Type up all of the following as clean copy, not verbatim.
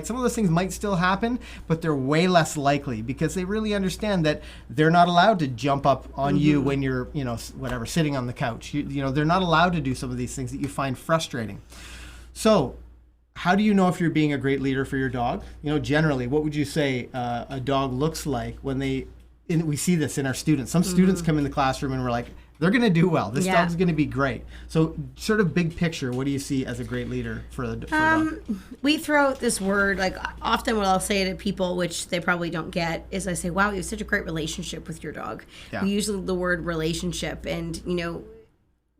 Some of those things might still happen, but they're way less likely because they really understand that they're not allowed to jump up on you when you're, whatever, sitting on the couch. They're not allowed to do some of these things that you find frustrating. So how do you know if you're being a great leader for your dog? Generally, what would you say a dog looks like when we see this in our students? Some students come in the classroom and we're like, they're going to do well. This dog's going to be great. So sort of big picture, what do you see as a great leader for a dog? We throw out this word, like often what I'll say to people, which they probably don't get, is I say, wow, you have such a great relationship with your dog. Yeah. We use the word relationship, and,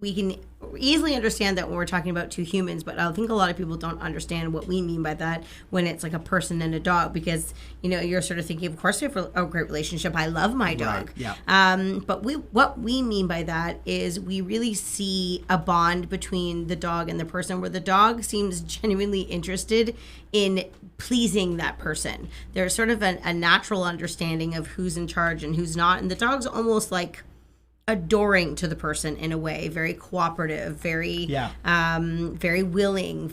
we can easily understand that when we're talking about two humans, but I think a lot of people don't understand what we mean by that when it's like a person and a dog, because, you're sort of thinking, of course we have a great relationship. I love my dog. Right. Yeah. But what we mean by that is we really see a bond between the dog and the person where the dog seems genuinely interested in pleasing that person. There's sort of a natural understanding of who's in charge and who's not. And the dog's almost like adoring to the person in a way, very cooperative, very very willing,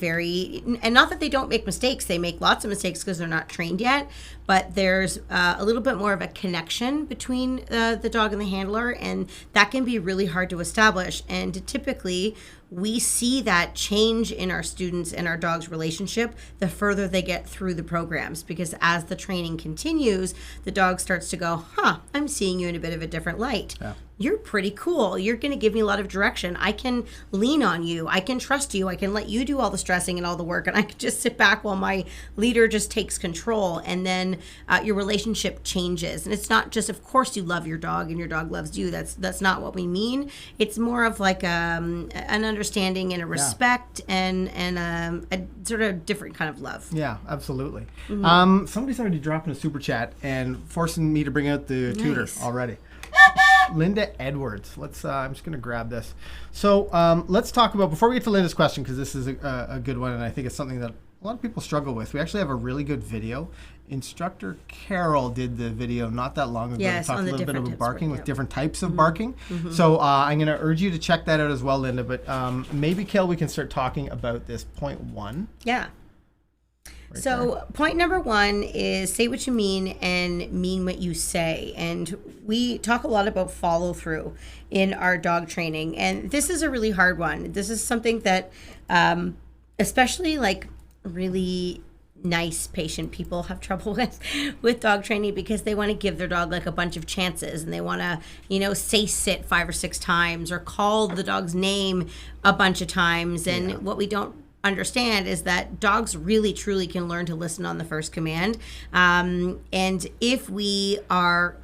and not that they don't make mistakes. They make lots of mistakes because they're not trained yet, but there's a little bit more of a connection between the dog and the handler, and that can be really hard to establish. And typically we see that change in our students and our dog's relationship the further they get through the programs, because as the training continues, the dog starts to go, I'm seeing you in a bit of a different light. Yeah. You're pretty cool. You're going to give me a lot of direction. I can lean on you. I can trust you. I can let you do all the stressing and all the work, and I can just sit back while my leader just takes control. And then your relationship changes. And it's not just, of course, you love your dog and your dog loves you. That's not what we mean. It's more of like an understanding and a respect and a sort of different kind of love. Yeah, absolutely. Somebody's already dropping a super chat and forcing me to bring out the tutor already. Linda Edwards. I'm just going to grab this. So let's talk about, before we get to Linda's question, because this is a good one, and I think it's something that a lot of people struggle with. We actually have a really good video. Instructor Carol did the video not that long ago. Yes, talked on a the little bit different about barking with yep. different types of barking. So I'm going to urge you to check that out as well, Linda. But maybe, Kel, we can start talking about this point 1. Yeah. So point number 1 is say what you mean and mean what you say. And we talk a lot about follow through in our dog training. And this is a really hard one. This is something that especially like really nice patient people have trouble with dog training, because they want to give their dog like a bunch of chances, and they want to say sit 5 or 6 times or call the dog's name a bunch of times. And what we don't understand is that dogs really truly can learn to listen on the first command, and if we are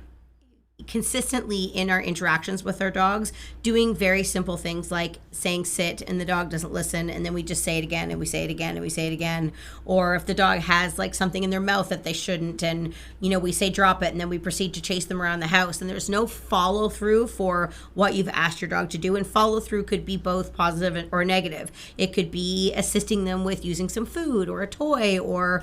consistently in our interactions with our dogs doing very simple things like saying sit and the dog doesn't listen, and then we just say it again and we say it again and we say it again, or if the dog has like something in their mouth that they shouldn't, and we say drop it, and then we proceed to chase them around the house, and there's no follow through for what you've asked your dog to do. And follow through could be both positive or negative. It could be assisting them with using some food or a toy, or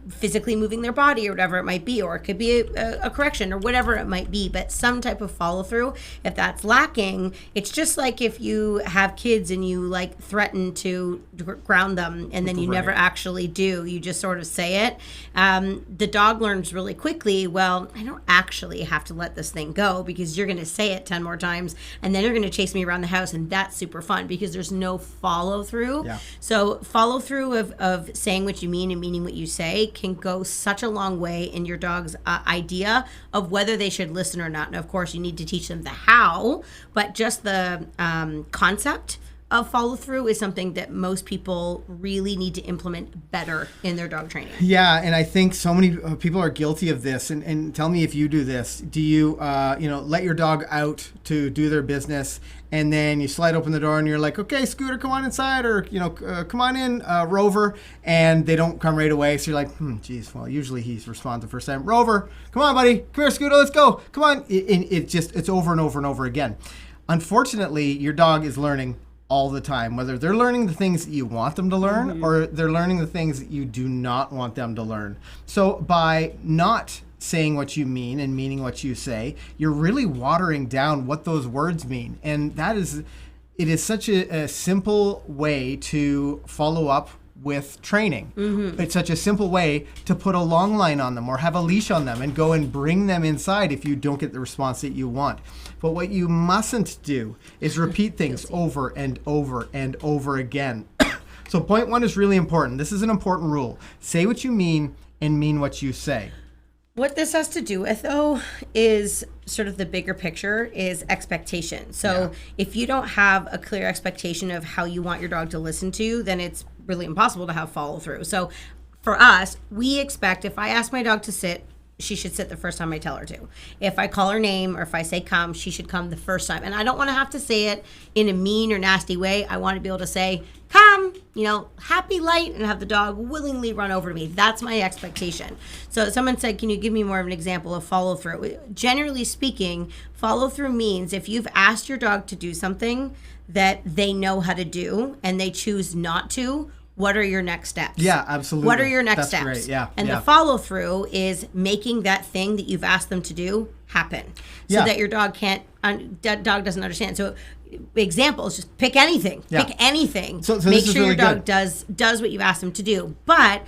physically moving their body or whatever it might be, or it could be a correction or whatever it might be, but some type of follow through. If that's lacking, it's just like if you have kids and you like threaten to ground them and then you never actually do, you just sort of say it. The dog learns really quickly, well, I don't actually have to let this thing go, because you're going to say it 10 more times and then you're going to chase me around the house, and that's super fun because there's no follow through. Yeah. So follow through of saying what you mean and meaning what you say can go such a long way in your dog's idea of whether they should listen or not. And of course, you need to teach them the how, but just the concept of follow through is something that most people really need to implement better in their dog training. Yeah, and I think so many people are guilty of this. And tell me if you do this. Do you, let your dog out to do their business, and then you slide open the door and you're like, okay, Scooter, come on inside, or, come on in, Rover, and they don't come right away. So you're like, geez, well, usually he's responds the first time. Rover, come on, buddy. Come here, Scooter, let's go. Come on. It's over and over and over again. Unfortunately, your dog is learning all the time, whether they're learning the things that you want them to learn or they're learning the things that you do not want them to learn. So by not saying what you mean and meaning what you say, you're really watering down what those words mean. And it is such a simple way to follow up with training. It's such a simple way to put a long line on them or have a leash on them and go and bring them inside if you don't get the response that you want. But what you mustn't do is repeat things over and over and over again. So point 1 is really important. This is an important rule. Say what you mean and mean what you say. What this has to do with, though, is sort of the bigger picture is expectation. So if you don't have a clear expectation of how you want your dog to listen to you, then it's really impossible to have follow through. So for us, we expect if I ask my dog to sit, she should sit the first time I tell her to. If I call her name or if I say come, she should come the first time. And I don't want to have to say it in a mean or nasty way. I want to be able to say, come, happy light, and have the dog willingly run over to me. That's my expectation. So someone said, can you give me more of an example of follow through? Generally speaking, follow through means if you've asked your dog to do something that they know how to do and they choose not to, what are your next steps? Yeah, absolutely. What are your next That's steps? Great. Yeah, and the follow through is making that thing that you've asked them to do happen, so that your dog dog doesn't understand. So examples, just pick anything. Pick anything. So make sure really your dog good. does what you've asked them to do. But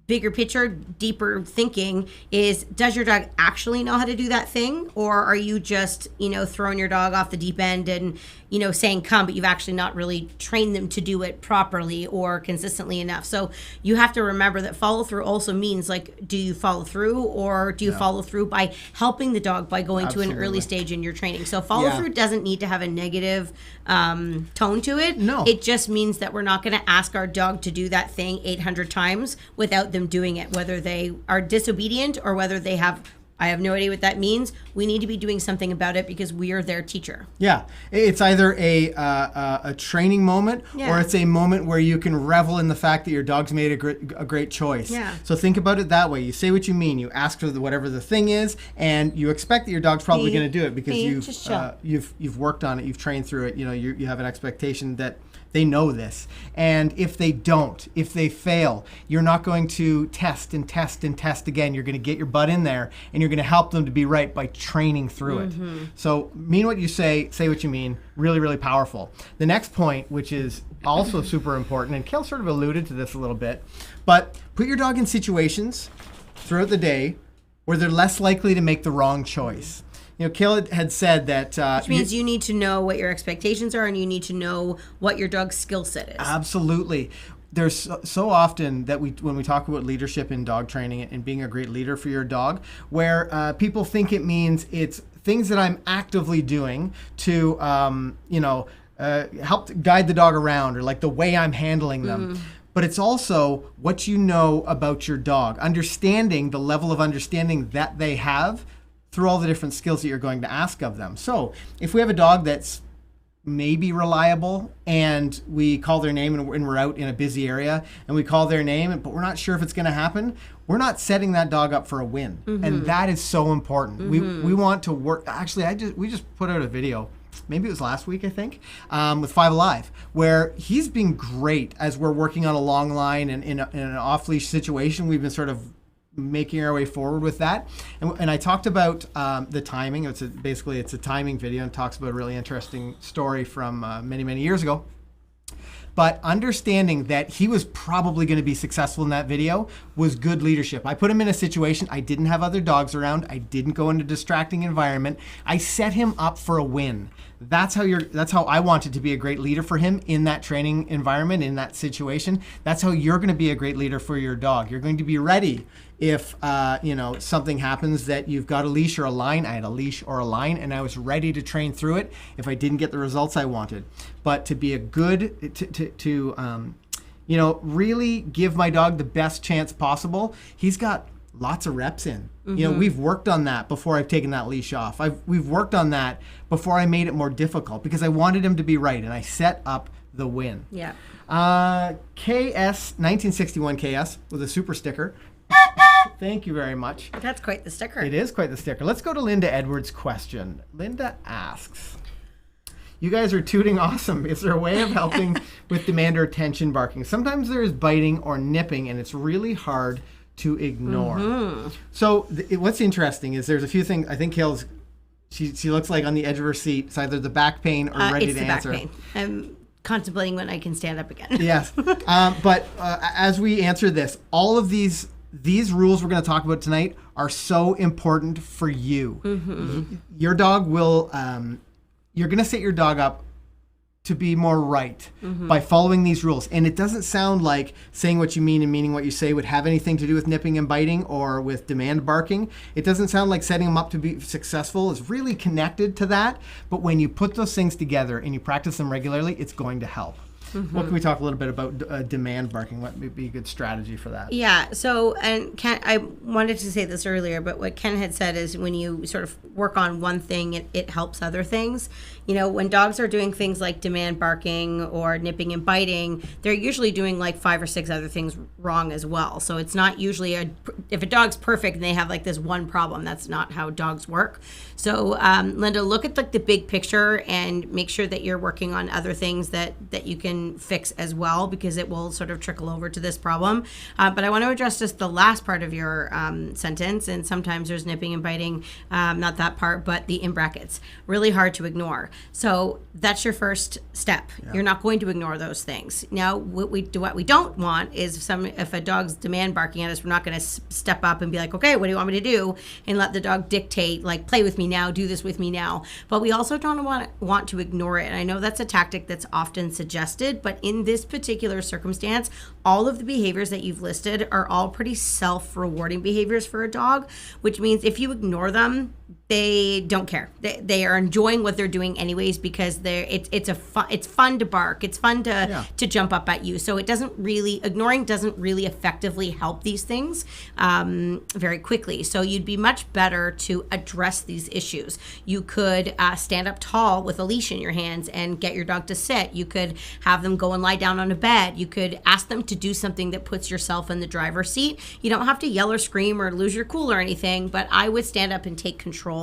bigger picture, deeper thinking is, does your dog actually know how to do that thing? Or are you just, throwing your dog off the deep end and, saying come, but you've actually not really trained them to do it properly or consistently enough. So you have to remember that follow through also means, like, do you follow through, or do you follow through by helping the dog by going to an early stage in your training? So follow through doesn't need to have a negative tone to it. No. It just means that we're not going to ask our dog to do that thing 800 times without them doing it, whether they are disobedient or whether they have, I have no idea what that means. We need to be doing something about it because we are their teacher. Yeah, it's either a training moment or it's a moment where you can revel in the fact that your dog's made a great choice. Yeah. So think about it that way. You say what you mean. You ask for whatever the thing is, and you expect that your dog's probably going to do it because you've worked on it. You've trained through it. You have an expectation that they know this. And if they don't, if they fail, you're not going to test and test and test again. You're going to get your butt in there and you're going to help them to be right by training through it. So mean what you say what you mean. Really, really powerful. The next point, which is also super important, and Kel sort of alluded to this a little bit, but put your dog in situations throughout the day where they're less likely to make the wrong choice. Kel had said that... which means you need to know what your expectations are and you need to know what your dog's skill set is. Absolutely. There's so often that when we talk about leadership in dog training and being a great leader for your dog, where people think it means it's things that I'm actively doing to, help guide the dog around, or like the way I'm handling them. But it's also what you know about your dog, understanding the level of understanding that they have through all the different skills that you're going to ask of them. So if we have a dog that's maybe reliable and we call their name and we're out in a busy area and we call their name, but we're not sure if it's going to happen, we're not setting that dog up for a win. And that is so important. We want to work. Actually, we just put out a video, maybe it was last week, I think, with Five Alive, where he's been great as we're working on a long line and in an off-leash situation. We've been sort of making our way forward with that. And I talked about the timing. It's a timing video and talks about a really interesting story from many, many years ago. But understanding that he was probably going to be successful in that video was good leadership. I put him in a situation. I didn't have other dogs around. I didn't go into a distracting environment. I set him up for a win. That's how I wanted to be a great leader for him in that training environment, in that situation. That's how you're going to be a great leader for your dog. You're going to be ready if something happens that you've got a leash or a line. I had a leash or a line, and I was ready to train through it if I didn't get the results I wanted. But to be a good really give my dog the best chance possible. He's got lots of reps in. We've worked on that before I've taken that leash off. We've worked on that before I made it more difficult because I wanted him to be right, and I set up the win. Yeah. KS 1961 KS with a super sticker. Thank you very much. That's quite the sticker. It is quite the sticker. Let's go to Linda Edwards' question. Linda asks, you guys are tooting awesome. Is there a way of helping with demand or attention barking? Sometimes there is biting or nipping, and it's really hard to ignore. So what's interesting is there's a few things. I think she looks like on the edge of her seat. It's either the back pain or ready to answer. It's the back pain. contemplating when I can stand up again. Yes. But as we answer this, all of these rules we're going to talk about tonight are so important for you. Your dog will, you're going to set your dog up to be more right by following these rules. And it doesn't sound like saying what you mean and meaning what you say would have anything to do with nipping and biting or with demand barking. It doesn't sound like setting them up to be successful is really connected to that. But when you put those things together and you practice them regularly, it's going to help. What can we talk a little bit about demand barking? What would be a good strategy for that? Yeah. So, and Ken, I wanted to say this earlier, but what Ken had said is when you sort of work on one thing, it helps other things. You know, when dogs are doing things like demand barking or nipping and biting, they're usually doing like 5 or 6 other things wrong as well. So it's not usually if a dog's perfect and they have like this one problem, that's not how dogs work. So, Linda, look at like the big picture and make sure that you're working on other things that you can fix as well, because it will sort of trickle over to this problem. But I want to address just the last part of your sentence. And sometimes there's nipping and biting, not that part, but the in brackets. Really hard to ignore. So that's your first step. Yeah. You're not going to ignore those things. Now, what we don't want is if a dog's demand barking at us, we're not going to step up and be like, okay, what do you want me to do? And let the dog dictate, like, play with me now, do this with me now. But we also don't want to ignore it. And I know that's a tactic that's often suggested, but in this particular circumstance, all of the behaviors that you've listed are all pretty self-rewarding behaviors for a dog, which means if you ignore them, they don't care. They are enjoying what they're doing anyways, because it's fun to bark. It's fun to jump up at you. So ignoring doesn't really effectively help these things very quickly. So you'd be much better to address these issues. You could stand up tall with a leash in your hands and get your dog to sit. You could have them go and lie down on a bed. You could ask them to do something that puts yourself in the driver's seat. You don't have to yell or scream or lose your cool or anything, but I would stand up and take control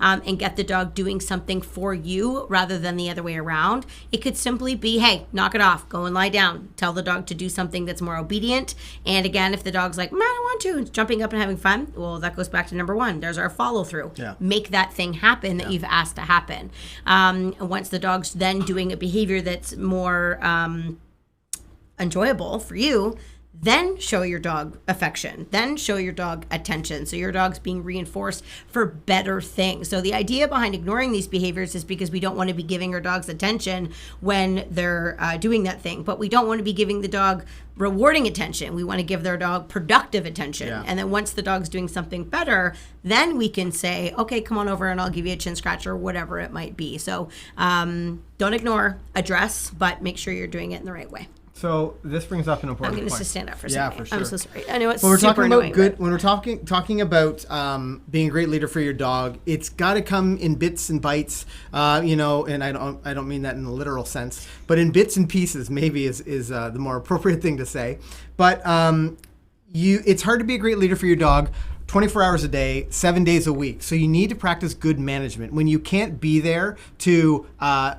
and get the dog doing something for you rather than the other way around. It could simply be, hey, knock it off, go and lie down. Tell the dog to do something that's more obedient. And again, if the dog's like, I don't want to, and jumping up and having fun, well, that goes back to number 1. There's our follow through. Yeah. Make that thing happen that you've asked to happen. Once the dog's then doing a behavior that's more enjoyable for you, then show your dog affection, then show your dog attention. So your dog's being reinforced for better things. So the idea behind ignoring these behaviors is because we don't want to be giving our dogs attention when they're doing that thing, but we don't want to be giving the dog rewarding attention. We want to give their dog productive attention. Yeah. And then once the dog's doing something better, then we can say, okay, come on over and I'll give you a chin scratch or whatever it might be. So don't ignore, address, but make sure you're doing it in the right way. So this brings up an important point. I'm going to just stand up for a second. Yeah, for sure. I'm so sorry. I know it's when we're super talking about annoying, when we're talking about being a great leader for your dog, it's got to come in bits and bites, and I don't mean that in the literal sense, but in bits and pieces maybe is the more appropriate thing to say. But it's hard to be a great leader for your dog 24 hours a day, 7 days a week. So you need to practice good management. When you can't be there to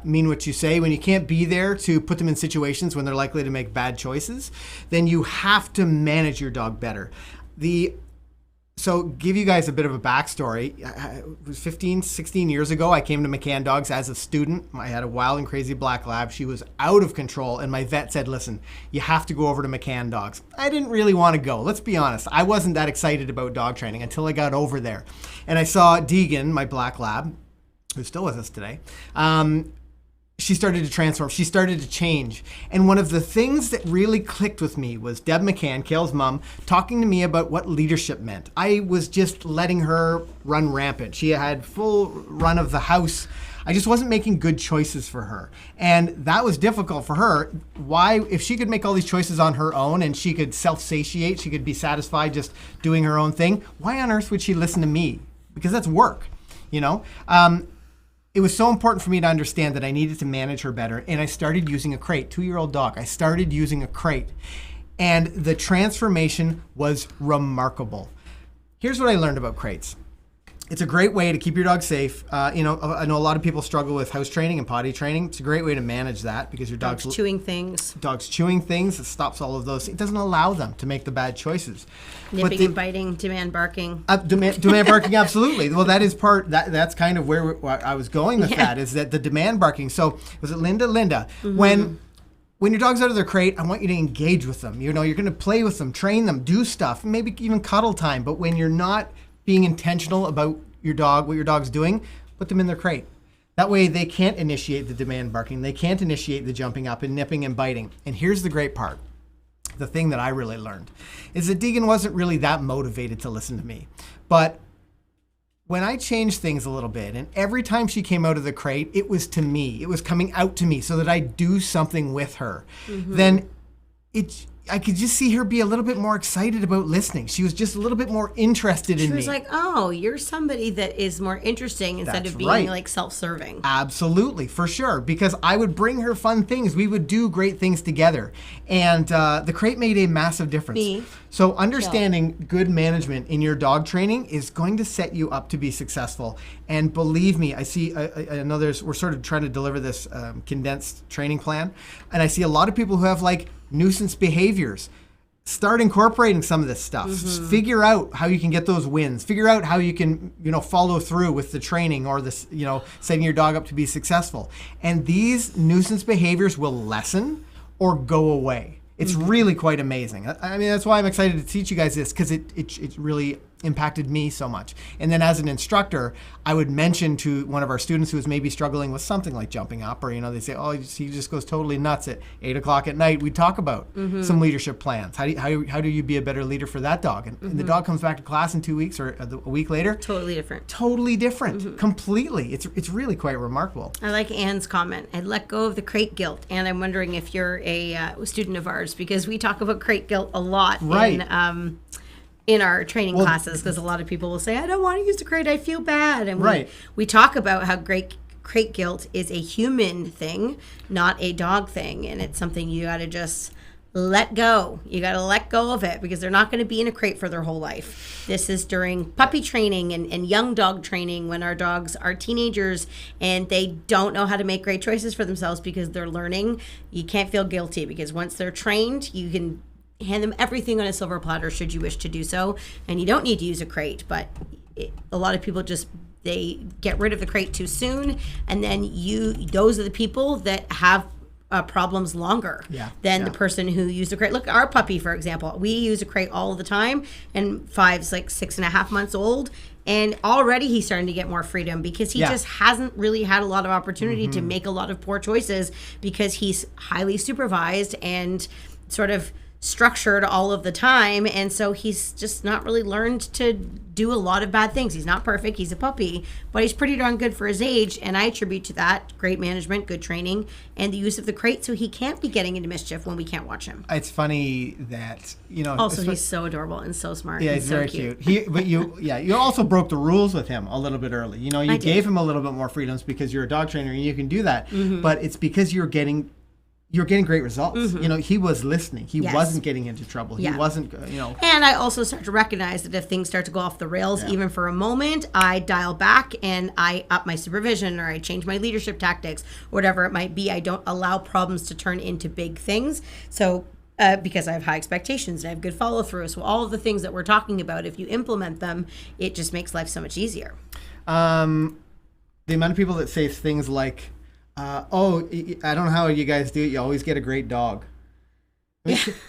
mean what you say, when you can't be there to put them in situations when they're likely to make bad choices, then you have to manage your dog better. So give you guys a bit of a backstory. It was 15, 16 years ago, I came to McCann Dogs as a student. I had a wild and crazy black lab. She was out of control, and my vet said, listen, you have to go over to McCann Dogs. I didn't really want to go. Let's be honest. I wasn't that excited about dog training until I got over there. And I saw Deegan, my black lab, who's still with us today, she started to transform. She started to change. And one of the things that really clicked with me was Deb McCann, Kale's mom, talking to me about what leadership meant. I was just letting her run rampant. She had full run of the house. I just wasn't making good choices for her. And that was difficult for her. Why, if she could make all these choices on her own and she could self-satiate, she could be satisfied just doing her own thing, why on earth would she listen to me? Because that's work, It was so important for me to understand that I needed to manage her better. And I started using a crate, 2-year-old dog. I started using a crate. And the transformation was remarkable. Here's what I learned about crates. It's a great way to keep your dog safe. I know a lot of people struggle with house training and potty training. It's a great way to manage that because your dog's chewing things. Dog's chewing things. It stops all of those. It doesn't allow them to make the bad choices. Nipping and biting, demand barking. Demand barking, absolutely. Well, that is that's kind of where I was going with that, is that the demand barking. So was it Linda? Mm-hmm. When your dog's out of their crate, I want you to engage with them. You're going to play with them, train them, do stuff, maybe even cuddle time. But when you're not being intentional about your dog, what your dog's doing, put them in their crate. That way they can't initiate the demand barking. They can't initiate the jumping up and nipping and biting. And here's the great part. The thing that I really learned is that Deegan wasn't really that motivated to listen to me. But when I changed things a little bit, and every time she came out of the crate, it was to me. It was coming out to me so that I do something with her. Mm-hmm. Then I could just see her be a little bit more excited about listening. She was just a little bit more interested in me. She was like, oh, you're somebody that is more interesting instead of being like self-serving. Absolutely, for sure. Because I would bring her fun things. We would do great things together. And the crate made a massive difference. So understanding good management in your dog training is going to set you up to be successful. And believe me, I know we're sort of trying to deliver this condensed training plan. And I see a lot of people who have like nuisance behaviors. Start incorporating some of this stuff. Mm-hmm. Figure out how you can get those wins. Figure out how you can, follow through with the training or this, setting your dog up to be successful. And these nuisance behaviors will lessen or go away. It's really quite amazing. I mean, that's why I'm excited to teach you guys this, because it really impacted me so much. And then as an instructor, I would mention to one of our students who was maybe struggling with something like jumping up, or, they say, oh, he just goes totally nuts at 8 o'clock at night. We'd talk about some leadership plans. How do you be a better leader for that dog? And the dog comes back to class in 2 weeks or a week later. Totally different. Completely. It's really quite remarkable. I like Anne's comment. I let go of the crate guilt. And I'm wondering if you're a student of ours, because we talk about crate guilt a lot in our training classes, because a lot of people will say, I don't want to use the crate, I feel bad. And we talk about how crate guilt is a human thing, not a dog thing. And it's something you got to just let go. You got to let go of it, because they're not going to be in a crate for their whole life. This is during puppy training and young dog training, when our dogs are teenagers and they don't know how to make great choices for themselves because they're learning. You can't feel guilty, because once they're trained, you can hand them everything on a silver platter should you wish to do so, and you don't need to use a crate. But a lot of people they get rid of the crate too soon, and then those are the people that have problems longer than the person who used the crate. Look, our puppy, for example, we use a crate all the time, and Five's like 6.5 months old, and already he's starting to get more freedom, because he just hasn't really had a lot of opportunity to make a lot of poor choices, because he's highly supervised and sort of structured all of the time, and so he's just not really learned to do a lot of bad things. He's not perfect, he's a puppy, but he's pretty darn good for his age, and I attribute to that great management, good training, and the use of the crate, so he can't be getting into mischief when we can't watch him. It's funny that also he's so adorable and so smart. Yeah, he's very cute. You also broke the rules with him a little bit early. You gave him a little bit more freedoms because you're a dog trainer and you can do that, but it's because you're getting great results. He was listening. He wasn't getting into trouble. He wasn't, And I also start to recognize that if things start to go off the rails, even for a moment, I dial back and I up my supervision, or I change my leadership tactics, whatever it might be. I don't allow problems to turn into big things. So because I have high expectations and I have good follow through. So all of the things that we're talking about, if you implement them, it just makes life so much easier. The amount of people that say things like, I don't know how you guys do it. You always get a great dog.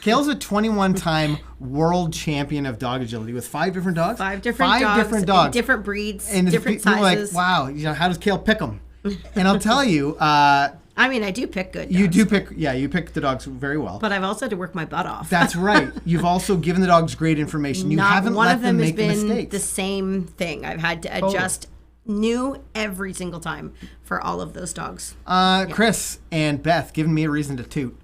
Kale's a 21-time world champion of dog agility with 5 different dogs. 5 different dogs. Different breeds, and different sizes. People are like, wow, how does Kale pick them? And I'll tell you. I do pick good dogs. You pick the dogs very well. But I've also had to work my butt off. That's right. You've also given the dogs great information. You haven't let them make mistakes. One of them has been the same thing. I've had to adjust new every single time for all of those dogs. Chris and Beth giving me a reason to toot.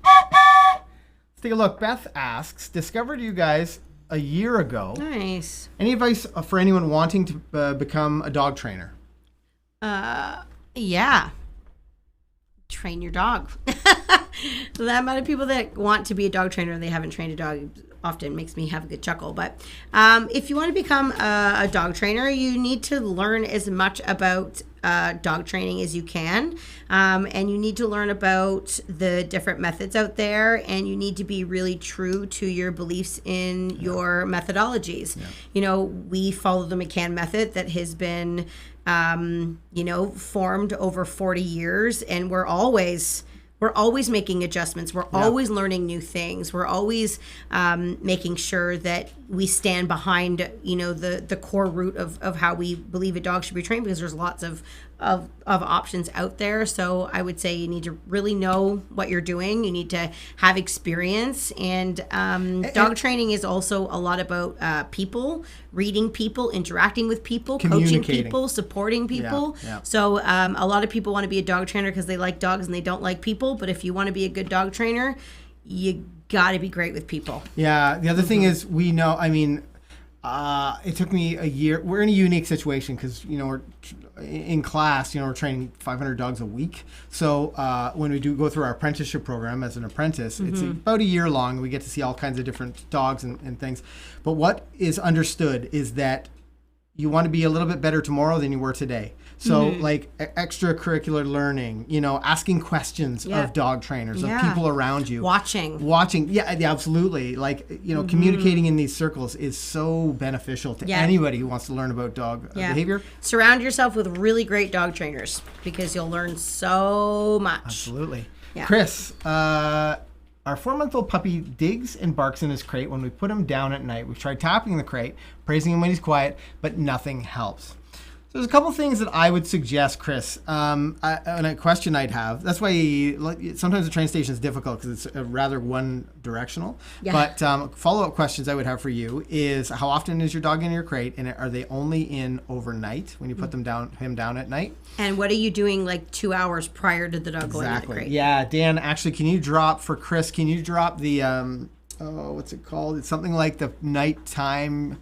Let's take a look. Beth asks, discovered you guys a year ago. Nice. Any advice for anyone wanting to become a dog trainer? Yeah. Train your dog. The amount of people that want to be a dog trainer and they haven't trained a dog often makes me have a good chuckle. But if you want to become a dog trainer, you need to learn as much about dog training as you can. And you need to learn about the different methods out there, and you need to be really true to your beliefs in your methodologies. We follow the McCann method that has been, formed over 40 years, and we're always making adjustments. We're always learning new things. We're always making sure that we stand behind, the core root of how we believe a dog should be trained, because there's lots of options out there. So I would say you need to really know what you're doing. You need to have experience. And dog training is also a lot about people, reading people, interacting with people, coaching people, supporting people. Yeah. So a lot of people want to be a dog trainer because they like dogs and they don't like people. But if you want to be a good dog trainer, you got to be great with people. Yeah. The other thing is, we know, it took me a year. We're in a unique situation because, we're in class, we're training 500 dogs a week. So when we do go through our apprenticeship program as an apprentice, it's about a year long. We get to see all kinds of different dogs and things. But what is understood is that you want to be a little bit better tomorrow than you were today. So like extracurricular learning, asking questions of dog trainers, of people around you. Watching. Yeah, absolutely. Like, communicating in these circles is so beneficial to anybody who wants to learn about dog behavior. Surround yourself with really great dog trainers because you'll learn so much. Absolutely. Yeah. Chris, our 4-month-old puppy digs and barks in his crate when we put him down at night. We've tried tapping the crate, praising him when he's quiet, but nothing helps. So there's a couple things that I would suggest, Chris, and a question I'd have. That's why sometimes the train station is difficult because it's rather one-directional. Yeah. But follow-up questions I would have for you is, how often is your dog in your crate, and are they only in overnight when you put him down at night? And what are you doing like 2 hours prior to the dog going in the crate? Yeah, Dan, actually, can you drop the, what's it called? It's something like the nighttime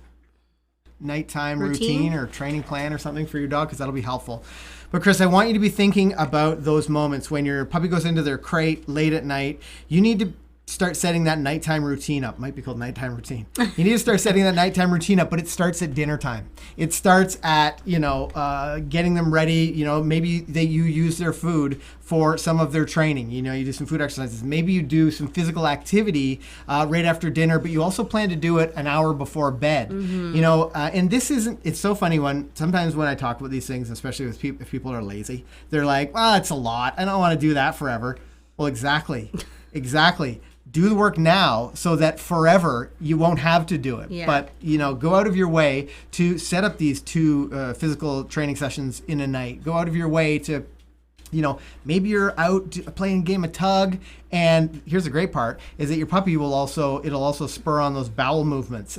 routine or training plan or something for your dog, because that'll be helpful. But Chris, I want you to be thinking about those moments when your puppy goes into their crate late at night. You need to start setting that nighttime routine up. Might be called nighttime routine. You need to start setting that nighttime routine up, but it starts at dinner time. It starts at, getting them ready. Maybe you use their food for some of their training. You do some food exercises. Maybe you do some physical activity right after dinner, but you also plan to do it an hour before bed. And this it's so funny sometimes when I talk about these things, especially with if people are lazy, they're like, well, it's a lot. I don't want to do that forever. Well, exactly. Do the work now so that forever you won't have to do it. Yeah. But, go out of your way to set up these 2 physical training sessions in a night. Go out of your way to, maybe you're out playing a game of tug, and here's the great part, is that your puppy it'll also spur on those bowel movements,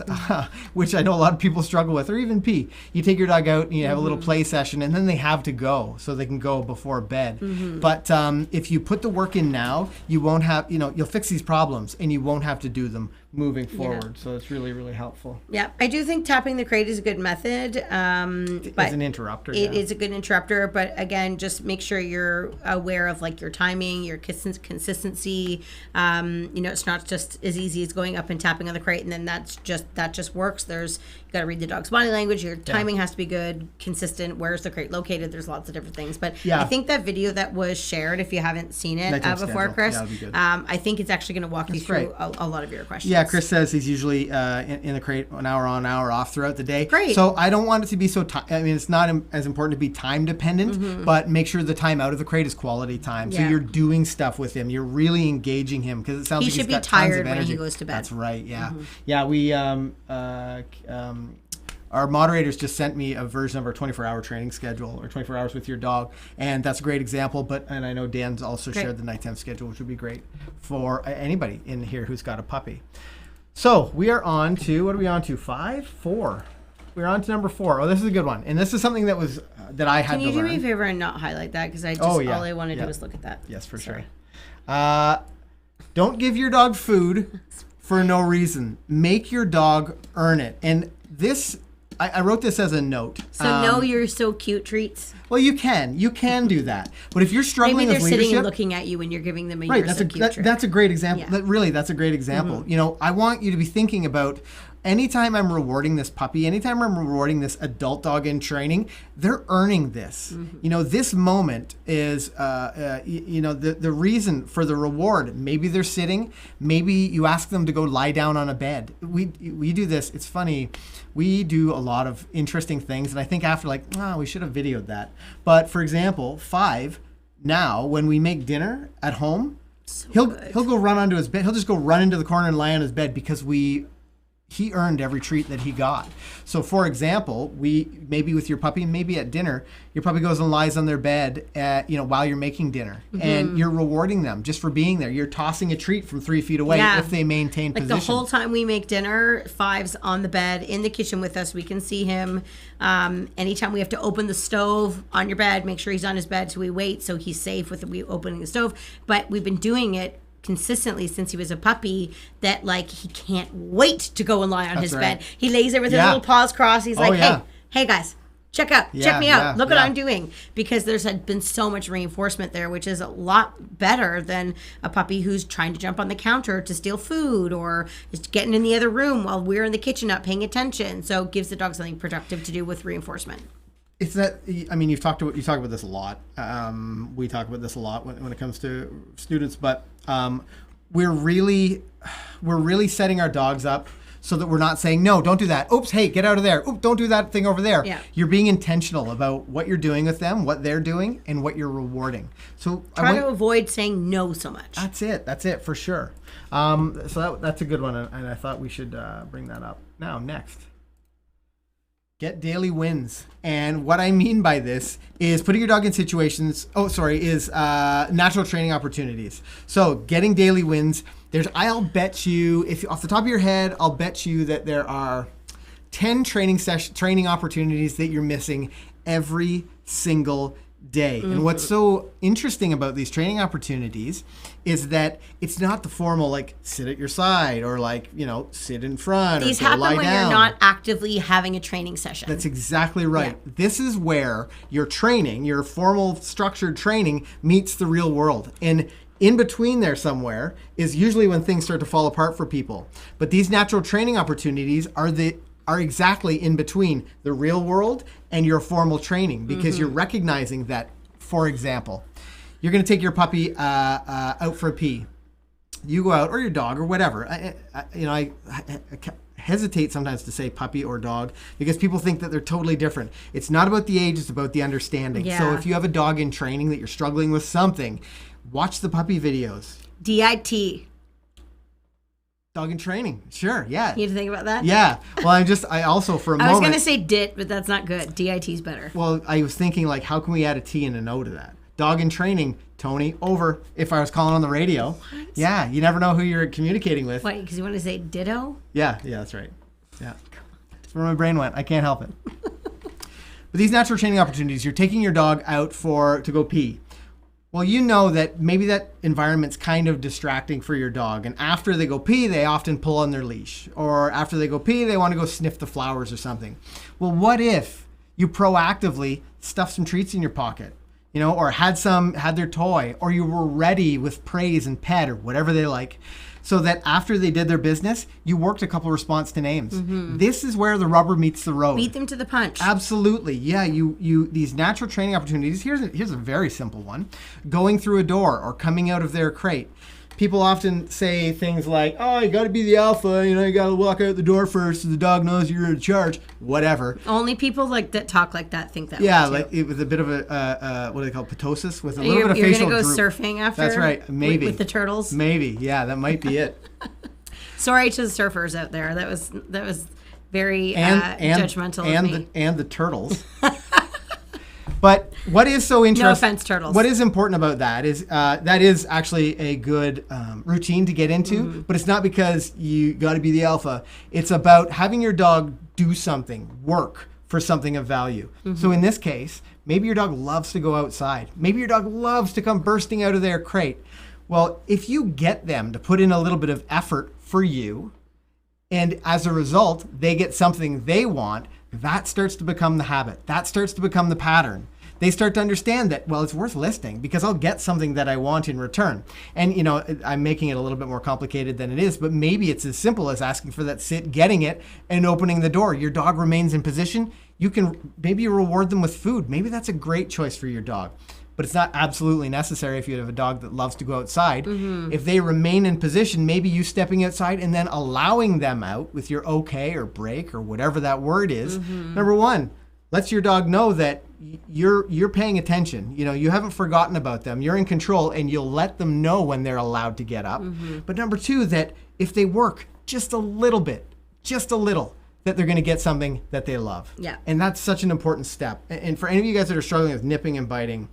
which I know a lot of people struggle with, or even pee. You take your dog out and you have a little play session, and then they have to go, so they can go before bed. But if you put the work in now, you won't have, you'll fix these problems, and you won't have to do them moving forward. So it's really, really helpful. Yeah, I do think tapping the crate is a good method. But it's an interrupter. It is a good interrupter, but again, just make sure you're aware of like your timing, your consistency. It's not just as easy as going up and tapping on the crate and then that just works. You got to read the dog's body language. Your timing has to be good, consistent. Where's the crate located? There's lots of different things. But I think that video that was shared, if you haven't seen it before, Chris, I think it's actually going to walk you through a lot of your questions. Yeah, Chris says he's usually in the crate an hour on, hour off throughout the day. Great. So I don't want it to be so it's not as important to be time dependent, but make sure the time out of the crate is quality time. So you're doing stuff with him. You're really engaging him, because it sounds like he's got tons of energy. He should be tired when he goes to bed. That's right. Yeah. Yeah. We our moderators just sent me a version of our 24-hour training schedule, or 24 hours with your dog, and that's a great example. And I know Dan's also shared the nighttime schedule, which would be great for anybody in here who's got a puppy. So we are on to, what are we on to? 4. We're on to number 4. Oh, this is a good one, and this is something that was that I had to learn. Can you do me a favor and not highlight that, because all I want to do is look at that. Yes, for sure. Don't give your dog food for no reason. Make your dog earn it. And this I wrote this as a note. So no, you're so cute treats. Well, you can do that. But if you're struggling Maybe they're with leadership, sitting and looking at you when you're giving them a right, you're so cute treat. that's a great example. Yeah. Really, that's a great example. You know, I want you to be thinking about anytime I'm rewarding this puppy, anytime I'm rewarding this adult dog in training, they're earning this. You know, this moment is, you know, the reason for the reward. Maybe they're sitting. Maybe you ask them to go lie down on a bed. We do this. It's funny. We do a lot of interesting things, and I think after we should have videoed that. But for example, 5 now when we make dinner at home, he'll go run onto his bed. He'll just go run into the corner and lie on his bed because he earned every treat that he got. So for example, maybe with your puppy, maybe at dinner, your puppy goes and lies on their bed while you're making dinner, and you're rewarding them just for being there. You're tossing a treat from 3 feet away if they maintain position. The whole time we make dinner, 5's on the bed in the kitchen with us. We can see him. Anytime we have to open the stove on your bed, make sure he's on his bed, so we wait so he's safe with opening the stove. But we've been doing it consistently since he was a puppy, that he can't wait to go and lie on his bed. He lays there with his little paws crossed. He's hey guys, check me out. Look what I'm doing. Because there's been so much reinforcement there, which is a lot better than a puppy who's trying to jump on the counter to steal food or is getting in the other room while we're in the kitchen not paying attention. So it gives the dog something productive to do with reinforcement. It's that, I mean, you talk about this a lot. We talk about this a lot when it comes to students, but we're really setting our dogs up so that we're not saying, no, don't do that. Oops, hey, get out of there. Oops, don't do that thing over there. Yeah. You're being intentional about what you're doing with them, what they're doing, and what you're rewarding. So try to avoid saying no so much. That's it for sure. So that's a good one, and I thought we should bring that up. Now, next. Get daily wins. And what I mean by this is putting your dog in situations, natural training opportunities. So getting daily wins, I'll bet you, if off the top of your head, I'll bet you that there are 10 training opportunities that you're missing every single day. And what's so interesting about these training opportunities is that it's not the formal sit at your side or sit in front. These or happen lie when down. you're not actively having a training session. That's exactly right. Yeah. This is where your training, your formal structured training, meets the real world. And in between there somewhere is usually when things start to fall apart for people. But these natural training opportunities are exactly in between the real world and your formal training, because you're recognizing that, for example, you're going to take your puppy out for a pee. You go out, or your dog, or whatever. I hesitate sometimes to say puppy or dog because people think that they're totally different. It's not about the age, it's about the understanding. Yeah. So if you have a dog in training that you're struggling with something, watch the puppy videos. DIT. Dog in training. Sure, yeah. You need to think about that? Yeah. Well, I also, for a moment. I was going to say DIT, but that's not good. DIT's better. Well, I was thinking, how can we add a T and an O to that? Dog in training, Tony, over, if I was calling on the radio. What? Yeah, you never know who you're communicating with. Why, because you want to say ditto? Yeah, that's right. Yeah. That's where my brain went. I can't help it. But these natural training opportunities, you're taking your dog out to go pee. Well, you know that maybe that environment's kind of distracting for your dog. And after they go pee, they often pull on their leash. Or after they go pee, they want to go sniff the flowers or something. Well, what if you proactively stuffed some treats in your pocket? Or had their toy, or you were ready with praise and pet or whatever they like, so that after they did their business, you worked a couple response to names. This is where the rubber meets the road. Beat them to the punch. Absolutely. Yeah, you these natural training opportunities. Here's a very simple one. Going through a door or coming out of their crate. People often say things like, oh, you got to be the alpha, you got to walk out the door first so the dog knows you're in charge, whatever. Only people that talk like that think that yeah, way too. It was a bit of a, what do they call it, ptosis? With a little bit of facial You're going to go droop. surfing after? That's right, maybe. With the turtles? Maybe, yeah, that might be it. Sorry to the surfers out there. That was very judgmental of me. And the turtles. But what is so interesting? No offense, turtles. What is important about that is actually a good routine to get into, but it's not because you got to be the alpha. It's about having your dog do something, work for something of value. So in this case, maybe your dog loves to go outside. Maybe your dog loves to come bursting out of their crate. Well, if you get them to put in a little bit of effort for you, and as a result, they get something they want, that starts to become the habit. That starts to become the pattern. They start to understand that, well, it's worth listening because I'll get something that I want in return. And, you know, I'm making it a little bit more complicated than it is, but maybe it's as simple as asking for that sit, getting it, and opening the door. Your dog remains in position. You can maybe reward them with food. Maybe that's a great choice for your dog. But it's not absolutely necessary if you have a dog that loves to go outside. If they remain in position, maybe you stepping outside and then allowing them out with your okay or break or whatever that word is. Number one, lets your dog know that you're paying attention. You know, you haven't forgotten about them. You're in control, and you'll let them know when they're allowed to get up. But number two, that if they work just a little bit, just a little, that they're going to get something that they love. Yeah. And that's such an important step. And for any of you guys that are struggling with nipping and biting,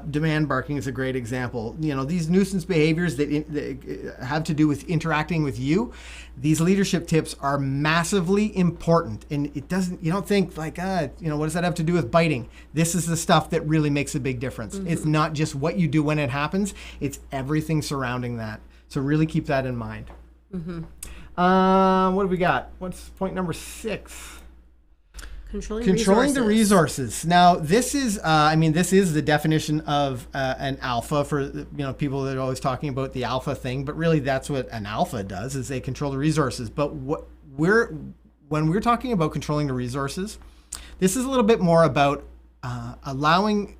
demand barking is a great example. You know, these nuisance behaviors that have to do with interacting with you, these leadership tips are massively important. And it doesn't, you don't think like, you know, what does that have to do with biting? This is the stuff that really makes a big difference. It's not just what you do when it happens, it's everything surrounding that. So really keep that in mind. What have we got? What's point number 6? Controlling the resources. Now, this is, this is the definition of an alpha for, you know, people that are always talking about the alpha thing, but really that's what an alpha does, is they control the resources. But when we're talking about controlling the resources, this is a little bit more about letting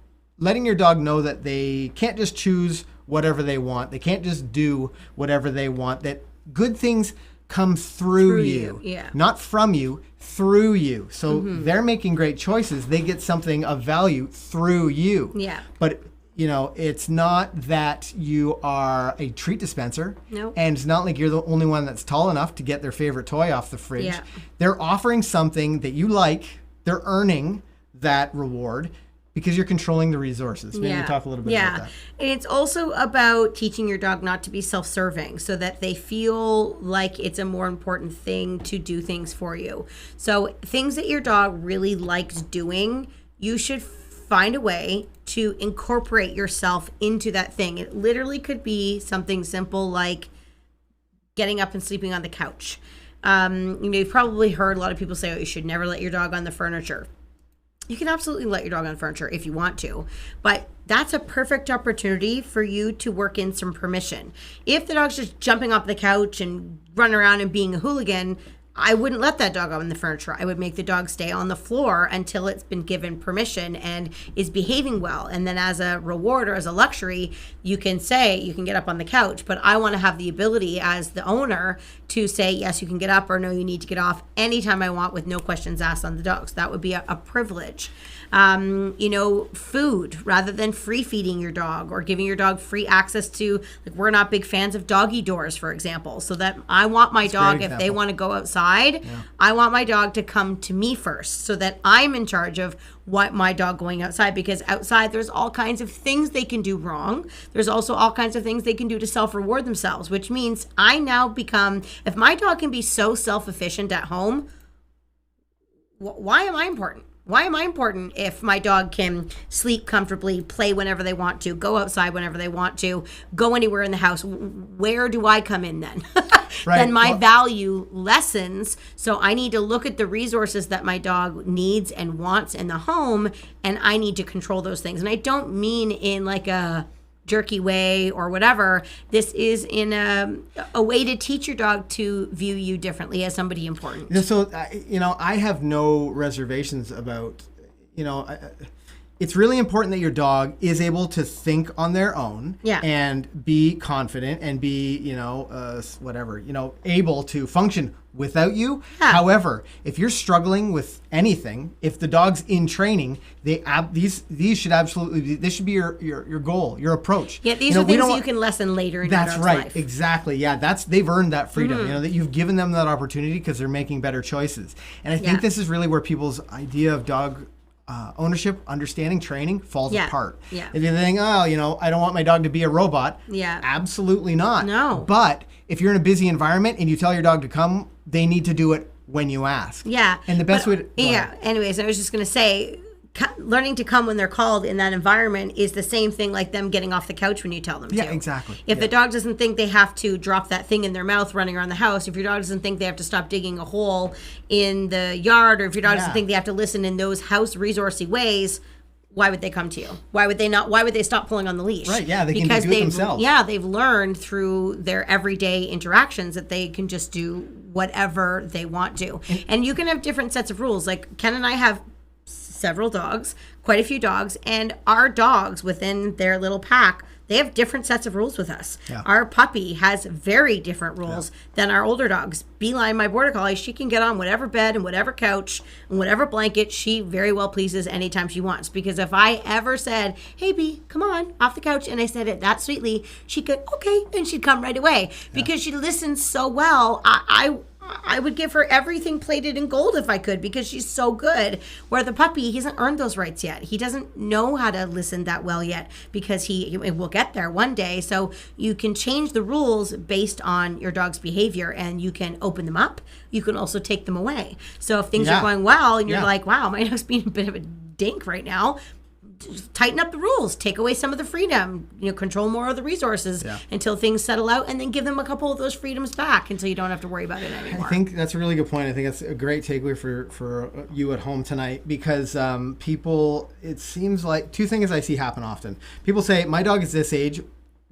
your dog know that they can't just choose whatever they want. They can't just do whatever they want, that good things come through you. Yeah. Not from you, through you. So they're making great choices. They get something of value through you. Yeah. But, you know, it's not that you are a treat dispenser. No. And it's not like you're the only one that's tall enough to get their favorite toy off the fridge. Yeah. They're offering something that you like. They're earning that reward because you're controlling the resources. Maybe we talk a little bit about that. And it's also about teaching your dog not to be self-serving so that they feel like it's a more important thing to do things for you. So things that your dog really likes doing, you should find a way to incorporate yourself into that thing. It literally could be something simple like getting up and sleeping on the couch. You know, you've probably heard a lot of people say, oh, you should never let your dog on the furniture. You can absolutely let your dog on furniture if you want to, but that's a perfect opportunity for you to work in some permission. If the dog's just jumping off the couch and running around and being a hooligan, I wouldn't let that dog on the furniture. I would make the dog stay on the floor until it's been given permission and is behaving well. And then as a reward or as a luxury, you can say, you can get up on the couch, but I want to have the ability as the owner to say, yes, you can get up, or no, you need to get off anytime I want with no questions asked on the dog. So that would be a privilege. You know, food, rather than free feeding your dog or giving your dog free access to, like, we're not big fans of doggy doors, for example. So that I want my dog, if they want to go outside, I want my dog to come to me first so that I'm in charge of what my dog going outside, because outside there's all kinds of things they can do wrong. There's also all kinds of things they can do to self-reward themselves, which means I now become, if my dog can be so self-efficient at home, why am I important? Why am I important if my dog can sleep comfortably, play whenever they want to, go outside whenever they want to, go anywhere in the house? Where do I come in then? Right. Then my value lessens. So I need to look at the resources that my dog needs and wants in the home, and I need to control those things. And I don't mean in like a jerky way or whatever. This is in a way to teach your dog to view you differently as somebody important. So, you know, I have no reservations about, you know, it's really important that your dog is able to think on their own and be confident and be, you know, able to function without you. However, if you're struggling with anything, if the dog's in training, these should absolutely be, this should be your goal, your approach. Yeah, these are things you can lessen later in your dog's life. That's right, exactly. Yeah, they've earned that freedom. You know, that you've given them that opportunity because they're making better choices. And I think this is really where people's idea of dog ownership, understanding, training falls apart. Yeah. If you think, oh, you know, I don't want my dog to be a robot. Yeah. Absolutely not. No. But if you're in a busy environment and you tell your dog to come, they need to do it when you ask. Yeah. And the best way to... Anyways, I was just going to say, learning to come when they're called in that environment is the same thing like them getting off the couch when you tell them to. Yeah, exactly. If the dog doesn't think they have to drop that thing in their mouth running around the house, if your dog doesn't think they have to stop digging a hole in the yard, or if your dog doesn't think they have to listen in those house resourcey ways, why would they come to you? Why would they not? Why would they stop pulling on the leash? Right, yeah, they can do it themselves. Yeah, they've learned through their everyday interactions that they can just do whatever they want to. And you can have different sets of rules. Like Ken and I have several dogs, quite a few dogs, and our dogs within their little pack, they have different sets of rules with us. Yeah. Our puppy has very different rules than our older dogs. Beeline, my border collie, she can get on whatever bed and whatever couch and whatever blanket she very well pleases anytime she wants. Because if I ever said, hey, Bee, come on, off the couch, and I said it that sweetly, she could, okay, and she'd come right away. Because she listens so well, I would give her everything plated in gold if I could, because she's so good. Where the puppy, he hasn't earned those rights yet. He doesn't know how to listen that well yet, because he will get there one day. So you can change the rules based on your dog's behavior, and you can open them up. You can also take them away. So if things are going well and you're like, wow, my dog's being a bit of a dink right now, tighten up the rules, take away some of the freedom, control more of the resources until things settle out, and then give them a couple of those freedoms back until you don't have to worry about it anymore. I think that's a really good point. I think that's a great takeaway for you at home tonight, because people, it seems like two things I see happen often. People say, my dog is this age,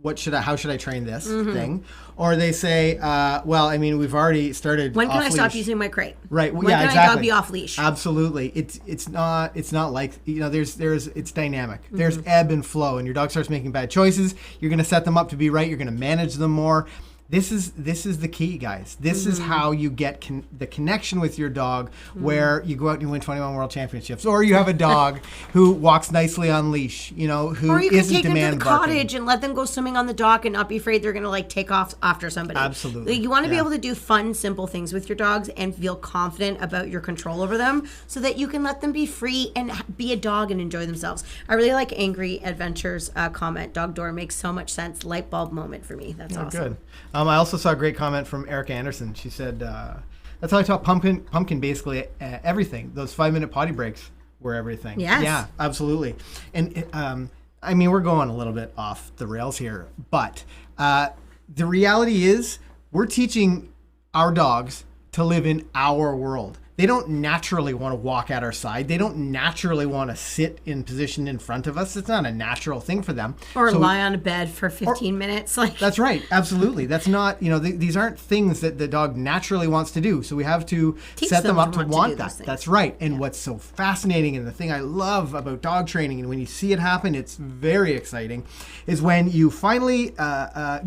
how should I train this thing? Or they say, well, I mean, we've already started. When can I stop using my crate? Right. When can my dog be off leash? Absolutely. It's not like, it's dynamic. There's ebb and flow, and your dog starts making bad choices. You're going to set them up to be right. You're going to manage them more. This is the key, guys. This is how you get the connection with your dog, where you go out and you win 21 world championships, or you have a dog who walks nicely on leash, who or you can take them to the barking. cottage and let them go swimming on the dock and not be afraid they're going to take off after somebody. Absolutely. You want to be able to do fun, simple things with your dogs and feel confident about your control over them, so that you can let them be free and be a dog and enjoy themselves. I really like Angry Adventures comment. Dog door makes so much sense. Light bulb moment for me. That's awesome. Good. I also saw a great comment from Erica Anderson. She said, that's how I taught Pumpkin basically everything. Those 5-minute potty breaks were everything. Yes. Yeah, absolutely. And I mean, we're going a little bit off the rails here, but the reality is we're teaching our dogs to live in our world. They don't naturally want to walk at our side. They don't naturally want to sit in position in front of us. It's not a natural thing for them. Or lie on a bed for 15 minutes. That's right. Absolutely. That's not, these aren't things that the dog naturally wants to do. So we have to set them up to want that. That's right. And what's so fascinating, and the thing I love about dog training, and when you see it happen, it's very exciting, is when you finally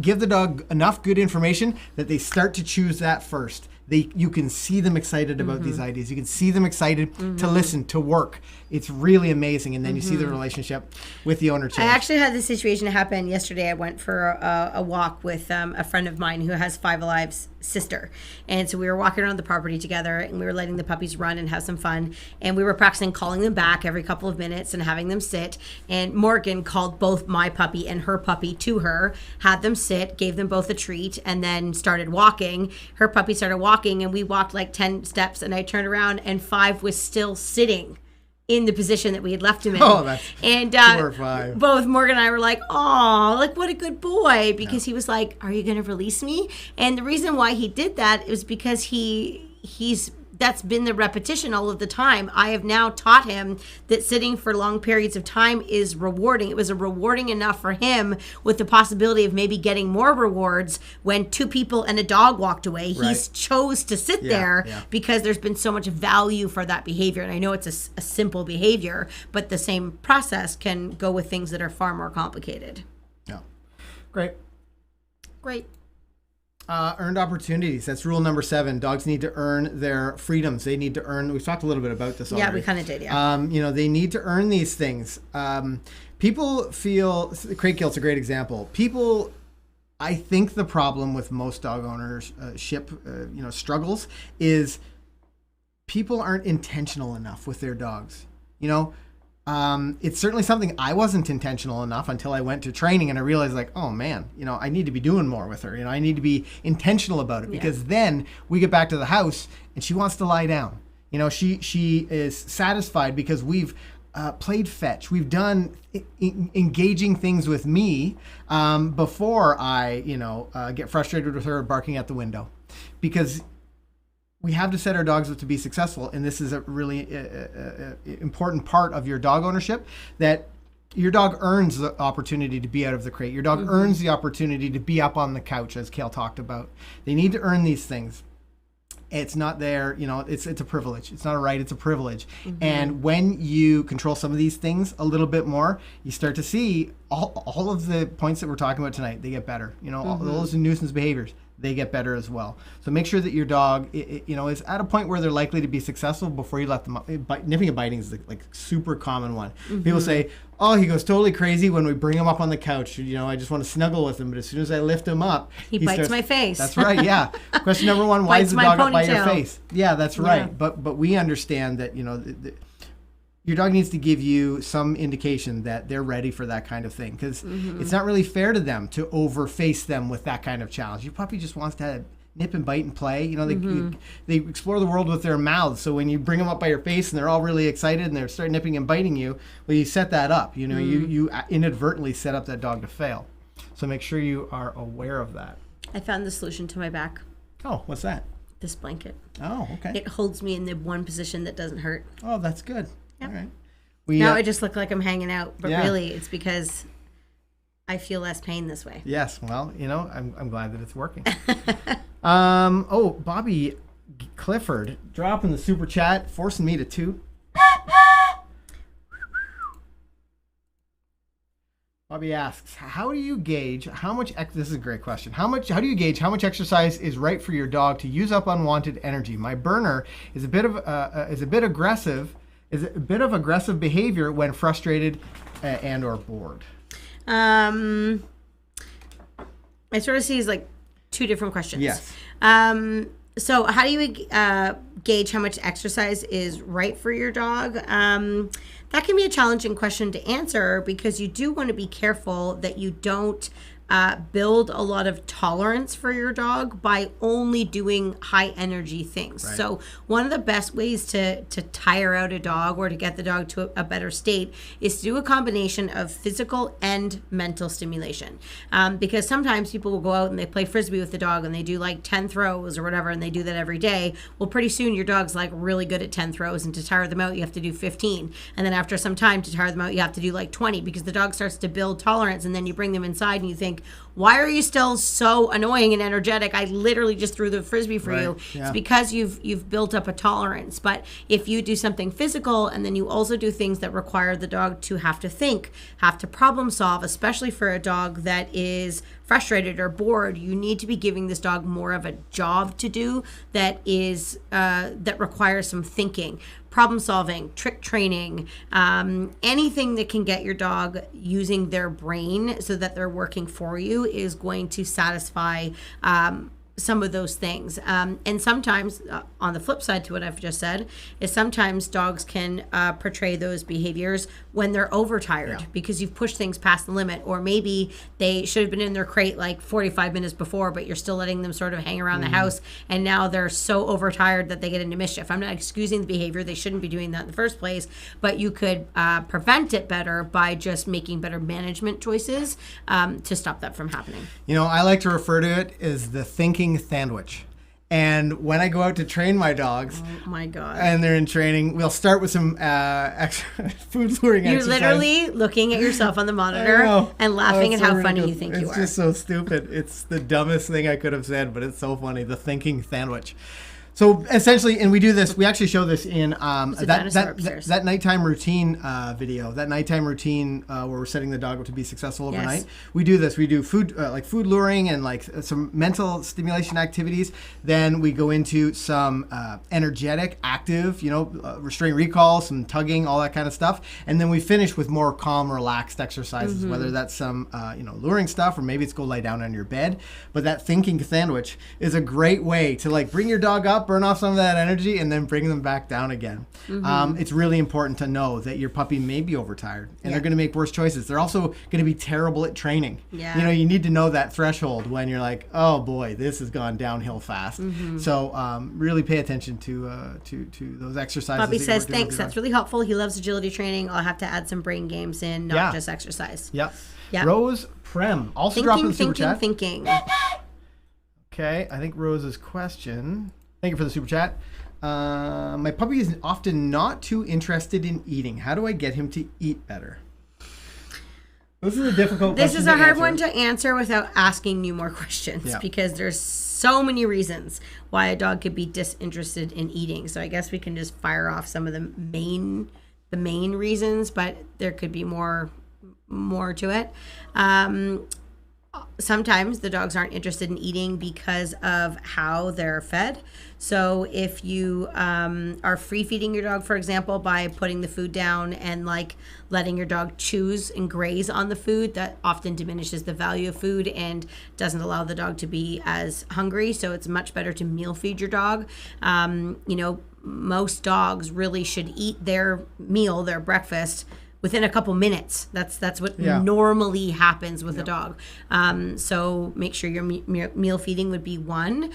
give the dog enough good information that they start to choose that first. You can see them excited about these ideas. You can see them excited to listen, to work. It's really amazing. And then you see the relationship with the owner change. I actually had this situation happen yesterday. I went for a walk with a friend of mine who has Five Alive's sister. And so we were walking around the property together, and we were letting the puppies run and have some fun. And we were practicing calling them back every couple of minutes and having them sit. And Morgan called both my puppy and her puppy to her, had them sit, gave them both a treat, and then started walking. Her puppy started walking, and we walked 10 steps, and I turned around, and Five was still sitting in the position that we had left him in. Oh, that's and 4 or 5. Both Morgan and I were like, "Oh, what a good boy!" Because he was like, "Are you going to release me?" And the reason why he did that is because he's that's been the repetition all of the time. I have now taught him that sitting for long periods of time is rewarding. It was rewarding enough for him, with the possibility of maybe getting more rewards when 2 people and a dog walked away. Right. He's chose to sit there because there's been so much value for that behavior. And I know it's a simple behavior, but the same process can go with things that are far more complicated. Yeah. Great. Earned opportunities. That's rule number 7. Dogs need to earn their freedoms. They need to earn. We've talked a little bit about this already. Yeah, we kind of did. Yeah. They need to earn these things. People feel. Crate Kilt's a great example. People. I think the problem with most dog ownership, struggles, is people aren't intentional enough with their dogs. It's certainly something I wasn't intentional enough until I went to training, and I realized oh man, I need to be doing more with her. I need to be intentional about it, because then we get back to the house and she wants to lie down. She is satisfied because we've played fetch. We've done engaging things with me before I, get frustrated with her barking at the window, because we have to set our dogs up to be successful. And this is a really important part of your dog ownership, that your dog earns the opportunity to be out of the crate. Your dog earns the opportunity to be up on the couch, as Kale talked about. They need to earn these things. It's not there, it's a privilege. It's not a right, it's a privilege. And when you control some of these things a little bit more, you start to see all of the points that we're talking about tonight, they get better. All those nuisance behaviors, they get better as well. So make sure that your dog, is at a point where they're likely to be successful before you let them up. Nipping and biting is like super common one. People say, oh, he goes totally crazy when we bring him up on the couch. I just want to snuggle with him, but as soon as I lift him up, he bites starts, my face. That's right, yeah. Question number one, why is the dog up by your face? Yeah, that's right. Yeah. But we understand that, your dog needs to give you some indication that they're ready for that kind of thing, because it's not really fair to them to overface them with that kind of challenge. Your puppy just wants to nip and bite and play. They explore the world with their mouths. So when you bring them up by your face and they're all really excited and they start nipping and biting you, well, you set that up. You inadvertently set up that dog to fail. So make sure you are aware of that. I found the solution to my back. Oh, what's that? This blanket. Oh, okay. It holds me in the one position that doesn't hurt. Oh, that's good. Yep. All right. Now I just look like I'm hanging out, but really it's because I feel less pain this way. Yes. Well, I'm glad that it's working. Bobby Clifford dropping the super chat, forcing me to toot. Bobby asks, how do you gauge how much this is a great question. How do you gauge how much exercise is right for your dog to use up unwanted energy? My burner is a bit of aggressive behavior when frustrated and or bored. I sort of see as like two different questions. Yes. So how do you gauge how much exercise is right for your dog? That can be a challenging question to answer, because you do want to be careful that you don't build a lot of tolerance for your dog by only doing high energy things. Right. So one of the best ways to tire out a dog or to get the dog to a better state is to do a combination of physical and mental stimulation. Because sometimes people will go out and they play frisbee with the dog and they do like 10 throws or whatever, and they do that every day. Well, pretty soon your dog's like really good at 10 throws, and to tire them out you have to do 15. And then after some time, to tire them out you have to do like 20, because the dog starts to build tolerance. And then you bring them inside and you think, why are you still so annoying and energetic? I literally just threw the frisbee for you. Yeah. It's because you've built up a tolerance. But if you do something physical and then you also do things that require the dog to have to think, have to problem solve, especially for a dog that is frustrated or bored, you need to be giving this dog more of a job to do that is that requires some thinking, problem solving, trick training, anything that can get your dog using their brain so that they're working for you is going to satisfy some of those things. And sometimes, on the flip side to what I've just said, is sometimes dogs can portray those behaviors when they're overtired because you've pushed things past the limit, or maybe they should have been in their crate like 45 minutes before, but you're still letting them sort of hang around the house, and now they're so overtired that they get into mischief. I'm not excusing the behavior. They shouldn't be doing that in the first place, but you could prevent it better by just making better management choices to stop that from happening. I like to refer to it as the thinking sandwich. And when I go out to train my dogs, oh my God, and they're in training, we'll start with some food luring exercise. You're literally looking at yourself on the monitor and laughing at how funny you think you are. It's just so stupid. It's the dumbest thing I could have said, but it's so funny. The thinking sandwich. So essentially, and we do this, we actually show this in that nighttime routine video, that nighttime routine where we're setting the dog up to be successful overnight. Yes. We do this. We do food like food luring and like some mental stimulation activities. Then we go into some energetic, active, restraint recall, some tugging, all that kind of stuff. And then we finish with more calm, relaxed exercises, whether that's some luring stuff, or maybe it's go lie down on your bed. But that thinking sandwich is a great way to like bring your dog up, off, burn off some of that energy, and then bring them back down again. It's really important to know that your puppy may be overtired, and they're going to make worse choices. They're also going to be terrible at training. Yeah. You know, you need to know that threshold when you're like, oh boy, this has gone downhill fast. So really pay attention to those exercises. Bobby says, thanks, that's really helpful. He loves agility training. I'll have to add some brain games in, not just exercise. Yep. Yep. Rose Prem also dropping the super chat. Thinking. Okay, I think Rose's question. Thank you for the super chat. My puppy is often not too interested in eating. How do I get him to eat better? This is a difficult question. This is a hard one to answer without asking you more questions because there's so many reasons why a dog could be disinterested in eating. So I guess we can just fire off some of the main reasons, but there could be more to it. Sometimes the dogs aren't interested in eating because of how they're fed. So if you are free feeding your dog, for example, by putting the food down and like letting your dog choose and graze on the food, that often diminishes the value of food and doesn't allow the dog to be as hungry. So it's much better to meal feed your dog. Most dogs really should eat their meal, their breakfast, within a couple minutes. That's what normally happens with a dog. So make sure your meal feeding would be one.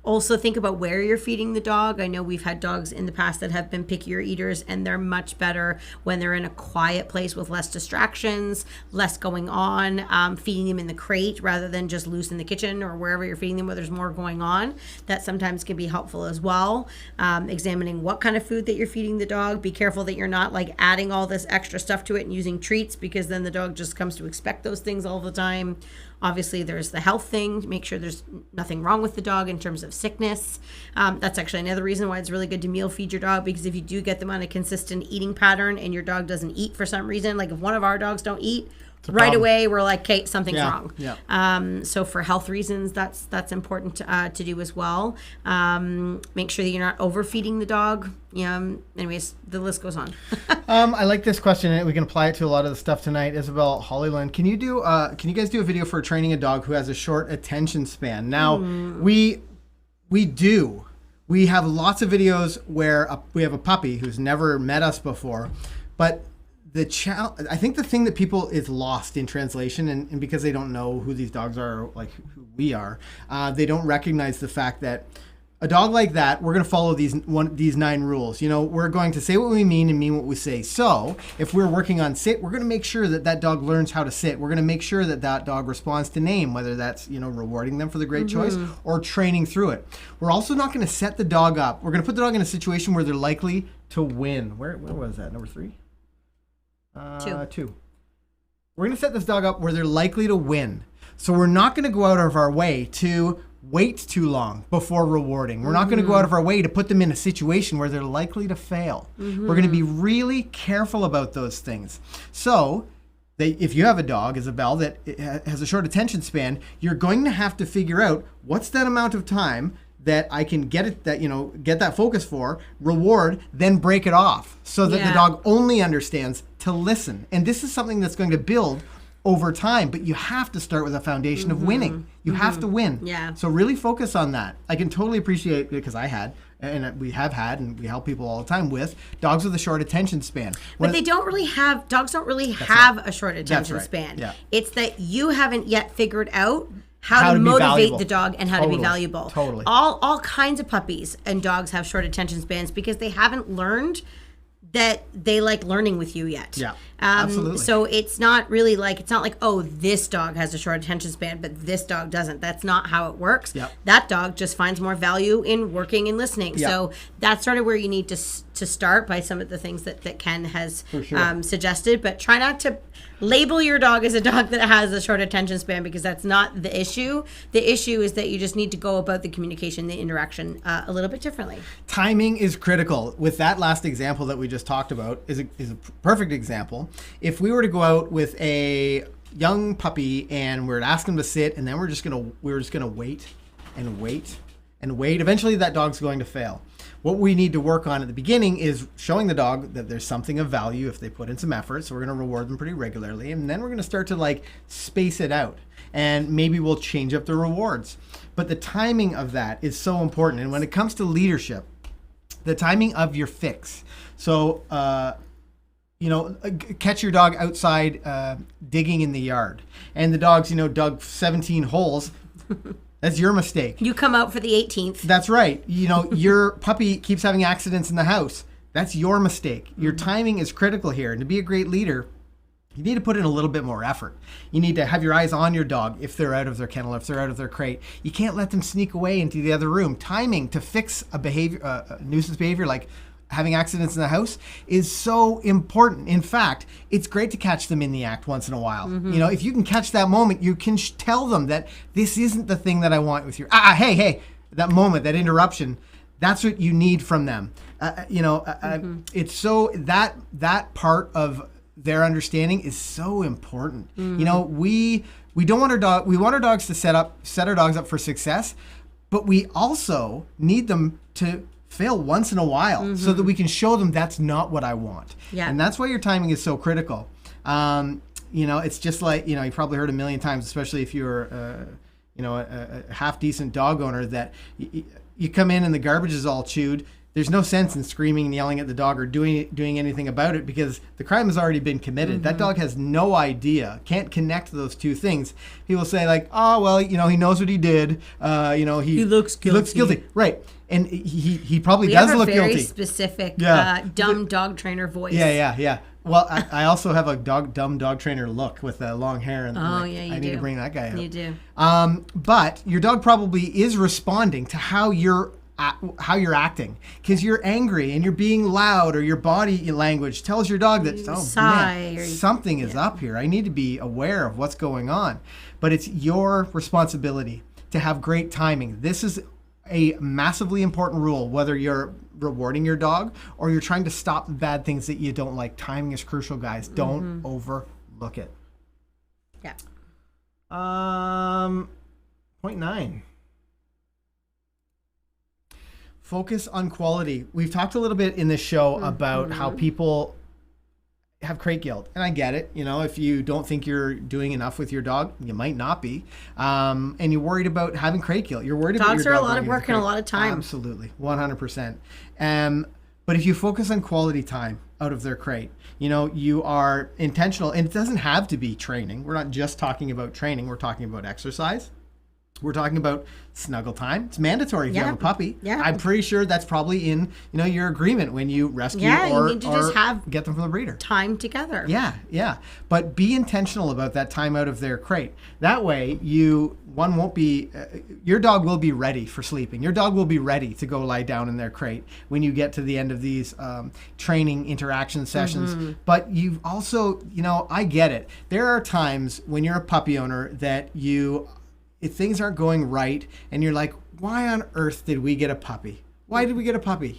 Also think about where you're feeding the dog. I know we've had dogs in the past that have been pickier eaters, and they're much better when they're in a quiet place with less distractions, less going on, feeding them in the crate rather than just loose in the kitchen or wherever you're feeding them where there's more going on. That sometimes can be helpful as well. Examining what kind of food that you're feeding the dog. Be careful that you're not like adding all this extra stuff to it and using treats, because then the dog just comes to expect those things all the time. Obviously, there's the health thing. Make sure there's nothing wrong with the dog in terms of sickness. That's actually another reason why it's really good to meal feed your dog, because if you do get them on a consistent eating pattern and your dog doesn't eat for some reason, like if one of our dogs don't eat, right away we're like, okay, something's wrong. So for health reasons, that's important to do as well. Make sure that you're not overfeeding the dog. Anyways, the list goes on. I like this question, and we can apply it to a lot of the stuff tonight. Isabel Hollyland, can you guys do a video for training a dog who has a short attention span? Now, we have lots of videos where we have a puppy who's never met us before, but I think the thing that people is lost in translation, and because they don't know who these dogs are, or like who we are, they don't recognize the fact that a dog like that, we're going to follow these 9 rules. We're going to say what we mean and mean what we say. So if we're working on sit, we're going to make sure that dog learns how to sit. We're going to make sure that dog responds to name, whether that's, rewarding them for the great choice or training through it. We're also not going to set the dog up. We're going to put the dog in a situation where they're likely to win. Where was that? Number 3? 2. We're going to set this dog up where they're likely to win. So we're not going to go out of our way to wait too long before rewarding. We're not going to go out of our way to put them in a situation where they're likely to fail. We're going to be really careful about those things. So if you have a dog, Isabel, that has a short attention span, you're going to have to figure out what's that amount of time that I can get that focus for, reward, then break it off so that the dog only understands to listen. And this is something that's going to build over time, but you have to start with a foundation of winning. You have to win. Yeah. So really focus on that. I can totally appreciate it, because we have had, and we help people all the time with dogs with a short attention span. But dogs don't really have a short attention span. Yeah. It's that you haven't yet figured out how to motivate the dog and how to be valuable. Totally. All kinds of puppies and dogs have short attention spans because they haven't learned that they like learning with you yet. Yeah, absolutely. So it's not like, oh, this dog has a short attention span, but this dog doesn't. That's not how it works. Yep. That dog just finds more value in working and listening. Yep. So that's sort of where you need to start by some of the things that Ken has suggested. But try not to label your dog as a dog that has a short attention span, because that's not the issue. The issue is that you just need to go about the communication, the interaction a little bit differently. Timing is critical. With that last example that we just talked about is a perfect example. If we were to go out with a young puppy and we're to ask him to sit, and then we're just gonna wait and wait and wait, eventually that dog's going to fail. What we need to work on at the beginning is showing the dog that there's something of value if they put in some effort. So we're going to reward them pretty regularly. And then we're going to start to like space it out. And maybe we'll change up the rewards. But the timing of that is so important. And when it comes to leadership, the timing of your fix. So, catch your dog outside digging in the yard. And the dog's, dug 17 holes. That's your mistake. You come out for the 18th. That's right. Your puppy keeps having accidents in the house. That's your mistake. Your timing is critical here. And to be a great leader, you need to put in a little bit more effort. You need to have your eyes on your dog if they're out of their kennel, if they're out of their crate. You can't let them sneak away into the other room. Timing to fix a behavior, a nuisance behavior like having accidents in the house is so important. In fact, it's great to catch them in the act once in a while. If you can catch that moment, you can tell them that this isn't the thing that I want with your, hey, that moment, that interruption, that's what you need from them. It's so, that part of their understanding is so important. We don't want we want our dogs to set our dogs up for success, but we also need them to fail once in a while so that we can show them that's not what I want. Yeah. And that's why your timing is so critical. It's just like, you probably heard a million times, especially if you're, a half decent dog owner, that you come in and the garbage is all chewed. There's no sense in screaming and yelling at the dog or doing anything about it because the crime has already been committed. That dog has no idea, can't connect those two things. He will say like, oh, well, he knows what he did. He looks guilty. He looks guilty. Right. And he probably does look guilty. We have a very specific dumb dog trainer voice. Yeah. Well, I also have a dumb dog trainer look with long hair. And I need to bring that guy out. You do. But your dog probably is responding to how you're acting, because you're angry and you're being loud, or your body language tells your dog that something is up here. I need to be aware of what's going on. But it's your responsibility to have great timing. This is a massively important rule, whether you're rewarding your dog or you're trying to stop bad things that you don't like. Timing is crucial, guys. Don't overlook it. Yeah. Point 9. Focus on quality. We've talked a little bit in this show about how people have crate guilt. And I get it. If you don't think you're doing enough with your dog, you might not be. And you're worried about having crate guilt. You're worried about your dog. Dogs are a lot of work and a lot of time. Absolutely. 100%. But if you focus on quality time out of their crate, you are intentional. And it doesn't have to be training. We're not just talking about training. We're talking about exercise. We're talking about snuggle time. It's mandatory if you have a puppy. Yeah. I'm pretty sure that's probably in your agreement when you rescue you need to just have get them from the breeder. Time together. Yeah. But be intentional about that time out of their crate. That way, your dog will be ready for sleeping. Your dog will be ready to go lie down in their crate when you get to the end of these training interaction sessions. But you've also, I get it. There are times when you're a puppy owner that if things aren't going right and you're like, why on earth did we get a puppy? Why did we get a puppy?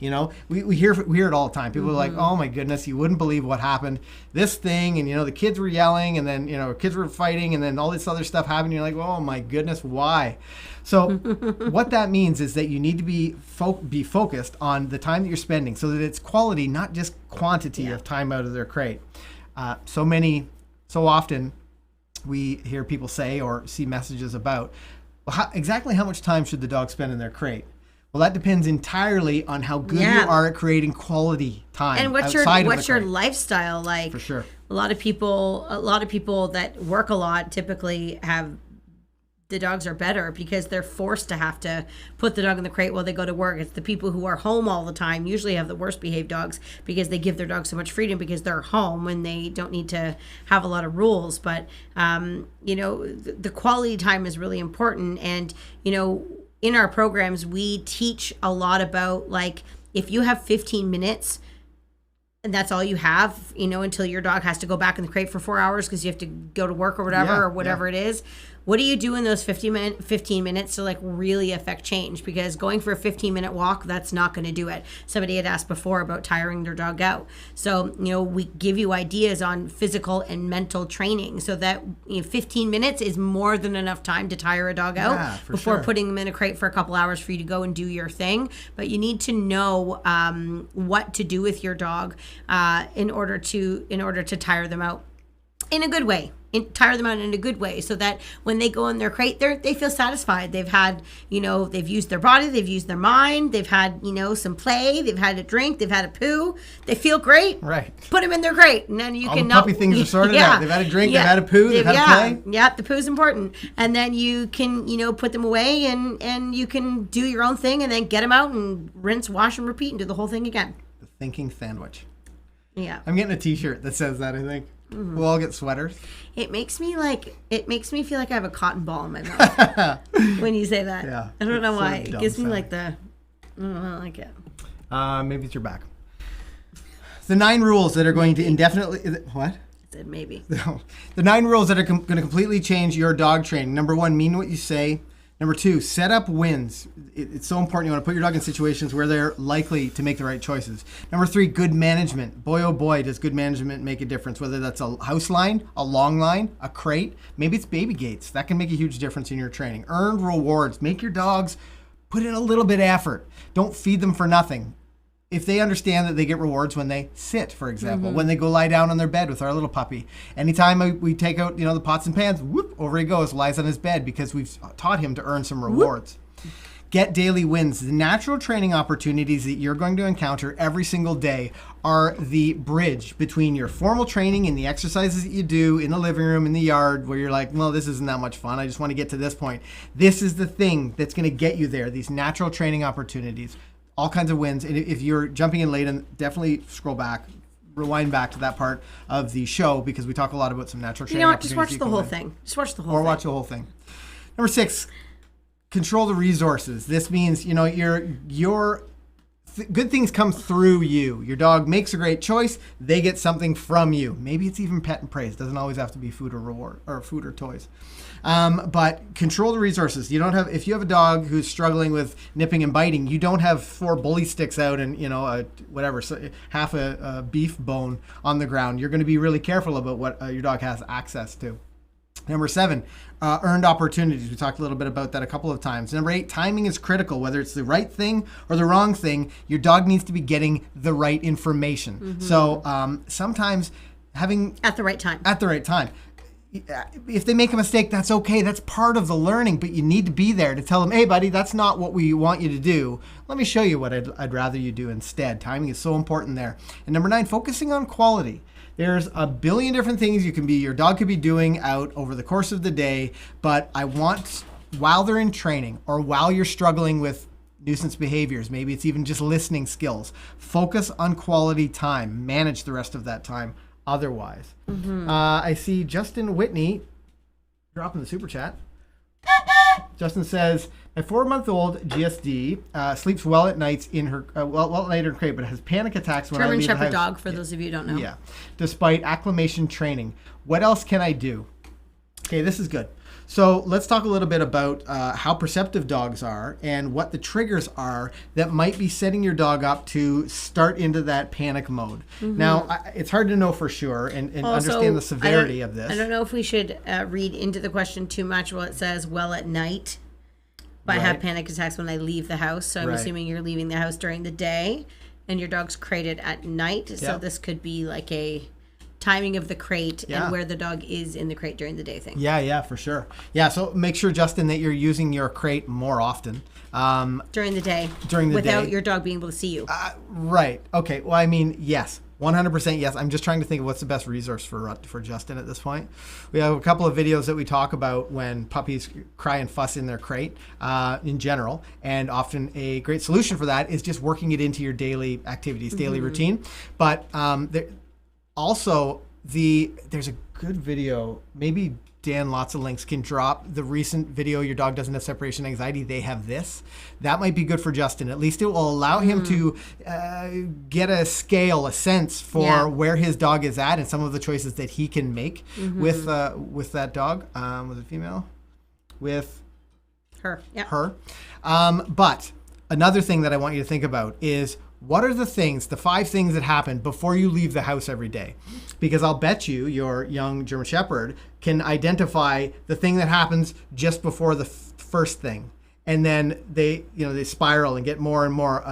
We hear it all the time. People are like, oh my goodness, you wouldn't believe what happened. This thing, and the kids were yelling, and then kids were fighting, and then all this other stuff happened. You're like, oh my goodness, why? So what that means is that you need to be focused on the time that you're spending, so that it's quality, not just quantity of time out of their crate. So often we hear people say or see messages about, exactly how much time should the dog spend in their crate? Well, that depends entirely on how good you are at creating quality time. And what's your lifestyle like? For sure. A lot of people that work a lot typically have the dogs are better because they're forced to have to put the dog in the crate while they go to work. It's the people who are home all the time usually have the worst behaved dogs because they give their dogs so much freedom because they're home and they don't need to have a lot of rules. But, the quality time is really important. And, in our programs, we teach a lot about, like, if you have 15 minutes and that's all you have, until your dog has to go back in the crate for 4 hours because you have to go to work or whatever it is. what do you do in those 15 minutes to like really affect change? Because going for a 15-minute walk, that's not going to do it. Somebody had asked before about tiring their dog out. So, we give you ideas on physical and mental training so that 15 minutes is more than enough time to tire a dog out before putting them in a crate for a couple hours for you to go and do your thing. But you need to know what to do with your dog in order to tire them out in a good way. Tire them out in a good way so that when they go in their crate, they feel satisfied. They've had, they've used their body, they've used their mind, they've had, some play, they've had a drink, they've had a poo. They feel great. Right. Put them in their crate. And then you all can the puppy things are sorted out. They've had a drink, they've had a poo, they've had a play. Yeah, the poo's important. And then you can, put them away and you can do your own thing and then get them out and rinse, wash, and repeat and do the whole thing again. The thinking sandwich. Yeah. I'm getting a t-shirt that says that, I think. Mm-hmm. We'll all get sweaters. It makes me feel like I have a cotton ball in my mouth when you say that. Yeah. I don't know why. It gives me sound. like I don't like it. Maybe it's your back. The 9 rules that are going to indefinitely... What? I said maybe. The 9 rules that are going to completely change your dog training. Number 1, mean what you say. Number 2, set up wins. It's so important. You want to put your dog in situations where they're likely to make the right choices. Number 3, good management. Boy, oh boy, does good management make a difference. Whether that's a house line, a long line, a crate, maybe it's baby gates. That can make a huge difference in your training. Earned rewards. Make your dogs put in a little bit of effort. Don't feed them for nothing. If they understand that they get rewards when they sit, for example, when they go lie down on their bed with our little puppy. Anytime we take out, the pots and pans, whoop, over he goes, lies on his bed because we've taught him to earn some rewards. Whoop. Get daily wins. The natural training opportunities that you're going to encounter every single day are the bridge between your formal training and the exercises that you do in the living room, in the yard, where you're like, well, this isn't that much fun. I just want to get to this point. This is the thing that's going to get you there, these natural training opportunities. All kinds of wins. And if you're jumping in late, and definitely scroll back, rewind back to that part of the show because we talk a lot about some natural training. Just watch the whole thing. Just watch the whole thing. Or watch the whole thing. Number 6, control the resources. This means, good things come through you. Your dog makes a great choice. They get something from you. Maybe it's even pet and praise. Doesn't always have to be food or reward or food or toys. But control the resources. If you have a dog who's struggling with nipping and biting, you don't have 4 bully sticks out and, half a beef bone on the ground. You're going to be really careful about what your dog has access to. Number 7, earned opportunities. We talked a little bit about that a couple of times. Number 8, timing is critical. Whether it's the right thing or the wrong thing, your dog needs to be getting the right information. Mm-hmm. So sometimes having... At the right time. At the right time. If they make a mistake, that's okay. That's part of the learning, but you need to be there to tell them, hey, buddy, that's not what we want you to do. Let me show you what I'd rather you do instead. Timing is so important there. And number 9, focusing on quality. There's a billion different things your dog could be doing out over the course of the day, but I want, while they're in training or while you're struggling with nuisance behaviors, maybe it's even just listening skills, focus on quality time, manage the rest of that time otherwise. Mm-hmm. I see Justin Whitney dropping the super chat. Justin says, my 4-month-old GSD sleeps well at nights in her well at night in her crate, but has panic attacks when I leave the house. German Shepherd dog, for those of you who don't know. Yeah, despite acclimation training. What else can I do? Okay, this is good. So let's talk a little bit about how perceptive dogs are and what the triggers are that might be setting your dog up to start into that panic mode. Mm-hmm. Now, it's hard to know for sure and also, understand the severity of this. I don't know if we should read into the question too much. Well, it says, well, at night, but I have panic attacks when I leave the house. So I'm assuming you're leaving the house during the day and your dog's crated at night. So this could be like a... timing of the crate and where the dog is in the crate during the day thing. Yeah, for sure. Yeah, so make sure, Justin, that you're using your crate more often. During the day. Without your dog being able to see you. Right. Okay. Well, I mean, yes. 100% yes. I'm just trying to think of what's the best resource for Justin at this point. We have a couple of videos that we talk about when puppies cry and fuss in their crate in general. And often a great solution for that is just working it into your daily activities, daily routine. But also, there's a good video. Maybe Dan, lots of links, can drop the recent video, Your Dog Doesn't Have Separation Anxiety. They have this. That might be good for Justin. At least it will allow him to get a scale, a sense for where his dog is at and some of the choices that he can make with that dog. Was it female? with Her. Yeah. her. But another thing that I want you to think about is, what are the 5 things that happen before you leave the house every day? Because I'll bet you your young German Shepherd can identify the thing that happens just before the first thing. And then they spiral and get more and more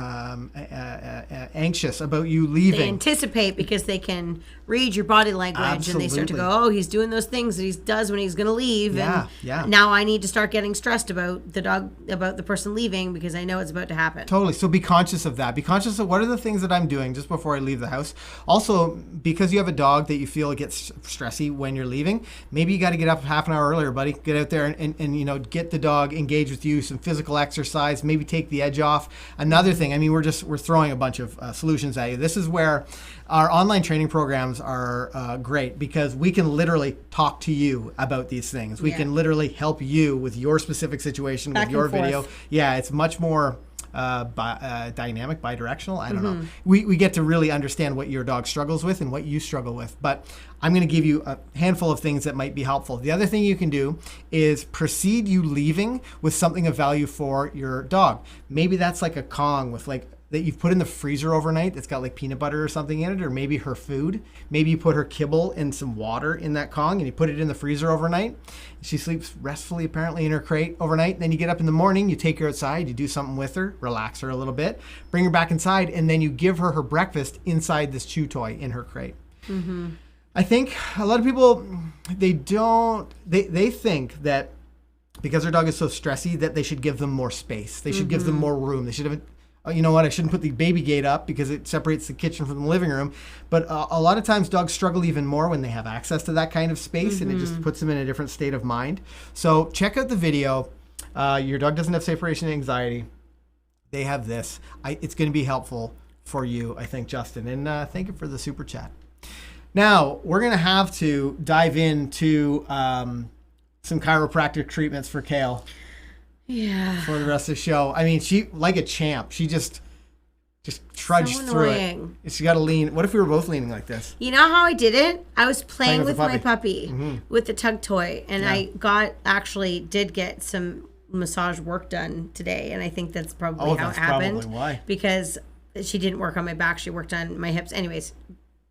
anxious about you leaving. They anticipate because they can read your body language. Absolutely. And they start to go, oh, he's doing those things that he does when he's going to leave. Yeah, and now I need to start getting stressed about the dog, about the person leaving, because I know it's about to happen. Totally. So be conscious of that. Be conscious of what are the things that I'm doing just before I leave the house. Also, because you have a dog that you feel gets stressy when you're leaving, maybe you got to get up half an hour earlier, buddy. Get out there and get the dog engaged with you, some physical exercise, maybe take the edge off. Another thing, I mean, we're throwing a bunch of solutions at you. This is where our online training programs are great, because we can literally talk to you about these things. We can literally help you with your specific situation, with your video. Yeah, it's much more dynamic, bidirectional. I don't know. We get to really understand what your dog struggles with and what you struggle with. But I'm going to give you a handful of things that might be helpful. The other thing you can do is precede you leaving with something of value for your dog. Maybe that's like a Kong with that you've put in the freezer overnight that's got like peanut butter or something in it, or maybe her food. Maybe you put her kibble and some water in that Kong and you put it in the freezer overnight. She sleeps restfully apparently in her crate overnight. And then you get up in the morning, you take her outside, you do something with her, relax her a little bit, bring her back inside, and then you give her breakfast inside this chew toy in her crate. Mm-hmm. I think a lot of people, they think that because their dog is so stressy that they should give them more space. They should give them more room. They should have, you know what, I shouldn't put the baby gate up because it separates the kitchen from the living room. But a lot of times dogs struggle even more when they have access to that kind of space, and it just puts them in a different state of mind. So check out the video. Your dog doesn't have separation anxiety. They have this. It's going to be helpful for you, I think, Justin. And thank you for the super chat. Now, we're going to have to dive into some chiropractic treatments for Kale. Yeah. For the rest of the show. I mean, she, like a champ, she just trudged through it. She got to lean. What if we were both leaning like this? You know how I did it? I was playing with my puppy with the tug toy, and I did get some massage work done today, and I think that's probably how it happened. Probably why. Because she didn't work on my back, she worked on my hips. Anyways,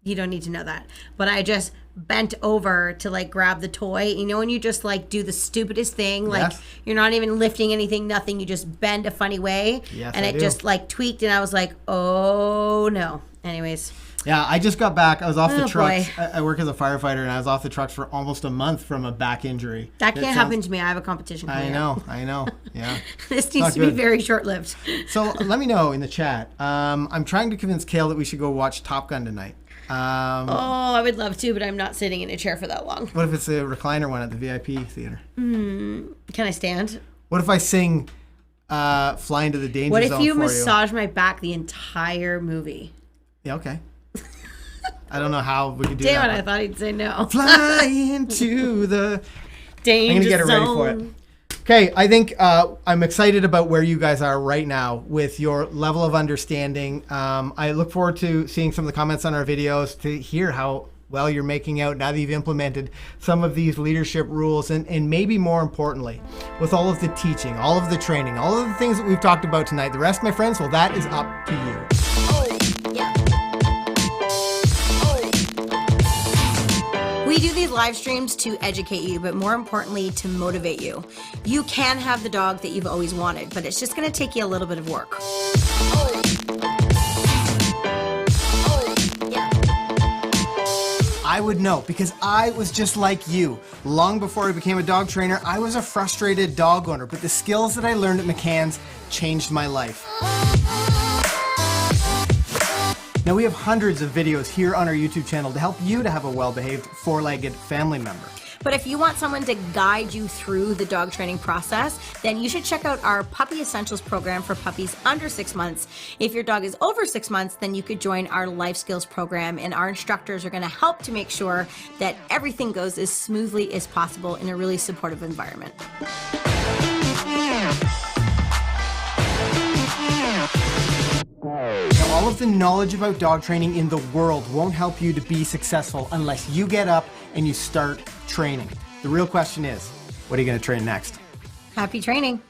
you don't need to know that. But I just bent over to grab the toy. You know when you just do the stupidest thing, you're not even lifting anything, nothing. You just bend a funny way, and it just just tweaked, and I was like, oh no. Anyways. Yeah, I just got back. I was off the trucks. I work as a firefighter, and I was off the trucks for almost a month from a back injury. That can't happen to me. I have a competition coming up. I know. Yeah. This needs to be very short-lived. So let me know in the chat. I'm trying to convince Kale that we should go watch Top Gun tonight. I would love to, but I'm not sitting in a chair for that long. What if it's a recliner one at the VIP theater? Can I stand? What if I sing Fly Into the Danger Zone for you? What if you massage my back the entire movie? Yeah, okay. I don't know how we could do Damn that. it, I thought he'd say no. Fly into the danger I'm going to get her ready zone. for it. Okay, I think I'm excited about where you guys are right now with your level of understanding. I look forward to seeing some of the comments on our videos to hear how well you're making out now that you've implemented some of these leadership rules, and maybe more importantly, with all of the teaching, all of the training, all of the things that we've talked about tonight. The rest, my friends, well, that is up to you. We do these live streams to educate you, but more importantly, to motivate you. You can have the dog that you've always wanted, but it's just going to take you a little bit of work. I would know, because I was just like you. Long before I became a dog trainer, I was a frustrated dog owner, but the skills that I learned at McCann's changed my life. Now, we have hundreds of videos here on our YouTube channel to help you to have a well-behaved four-legged family member. But if you want someone to guide you through the dog training process, then you should check out our Puppy Essentials program for puppies under 6 months. If your dog is over 6 months, then you could join our Life Skills program, and our instructors are going to help to make sure that everything goes as smoothly as possible in a really supportive environment. Now, all of the knowledge about dog training in the world won't help you to be successful unless you get up and you start training. The real question is, what are you going to train next? Happy training.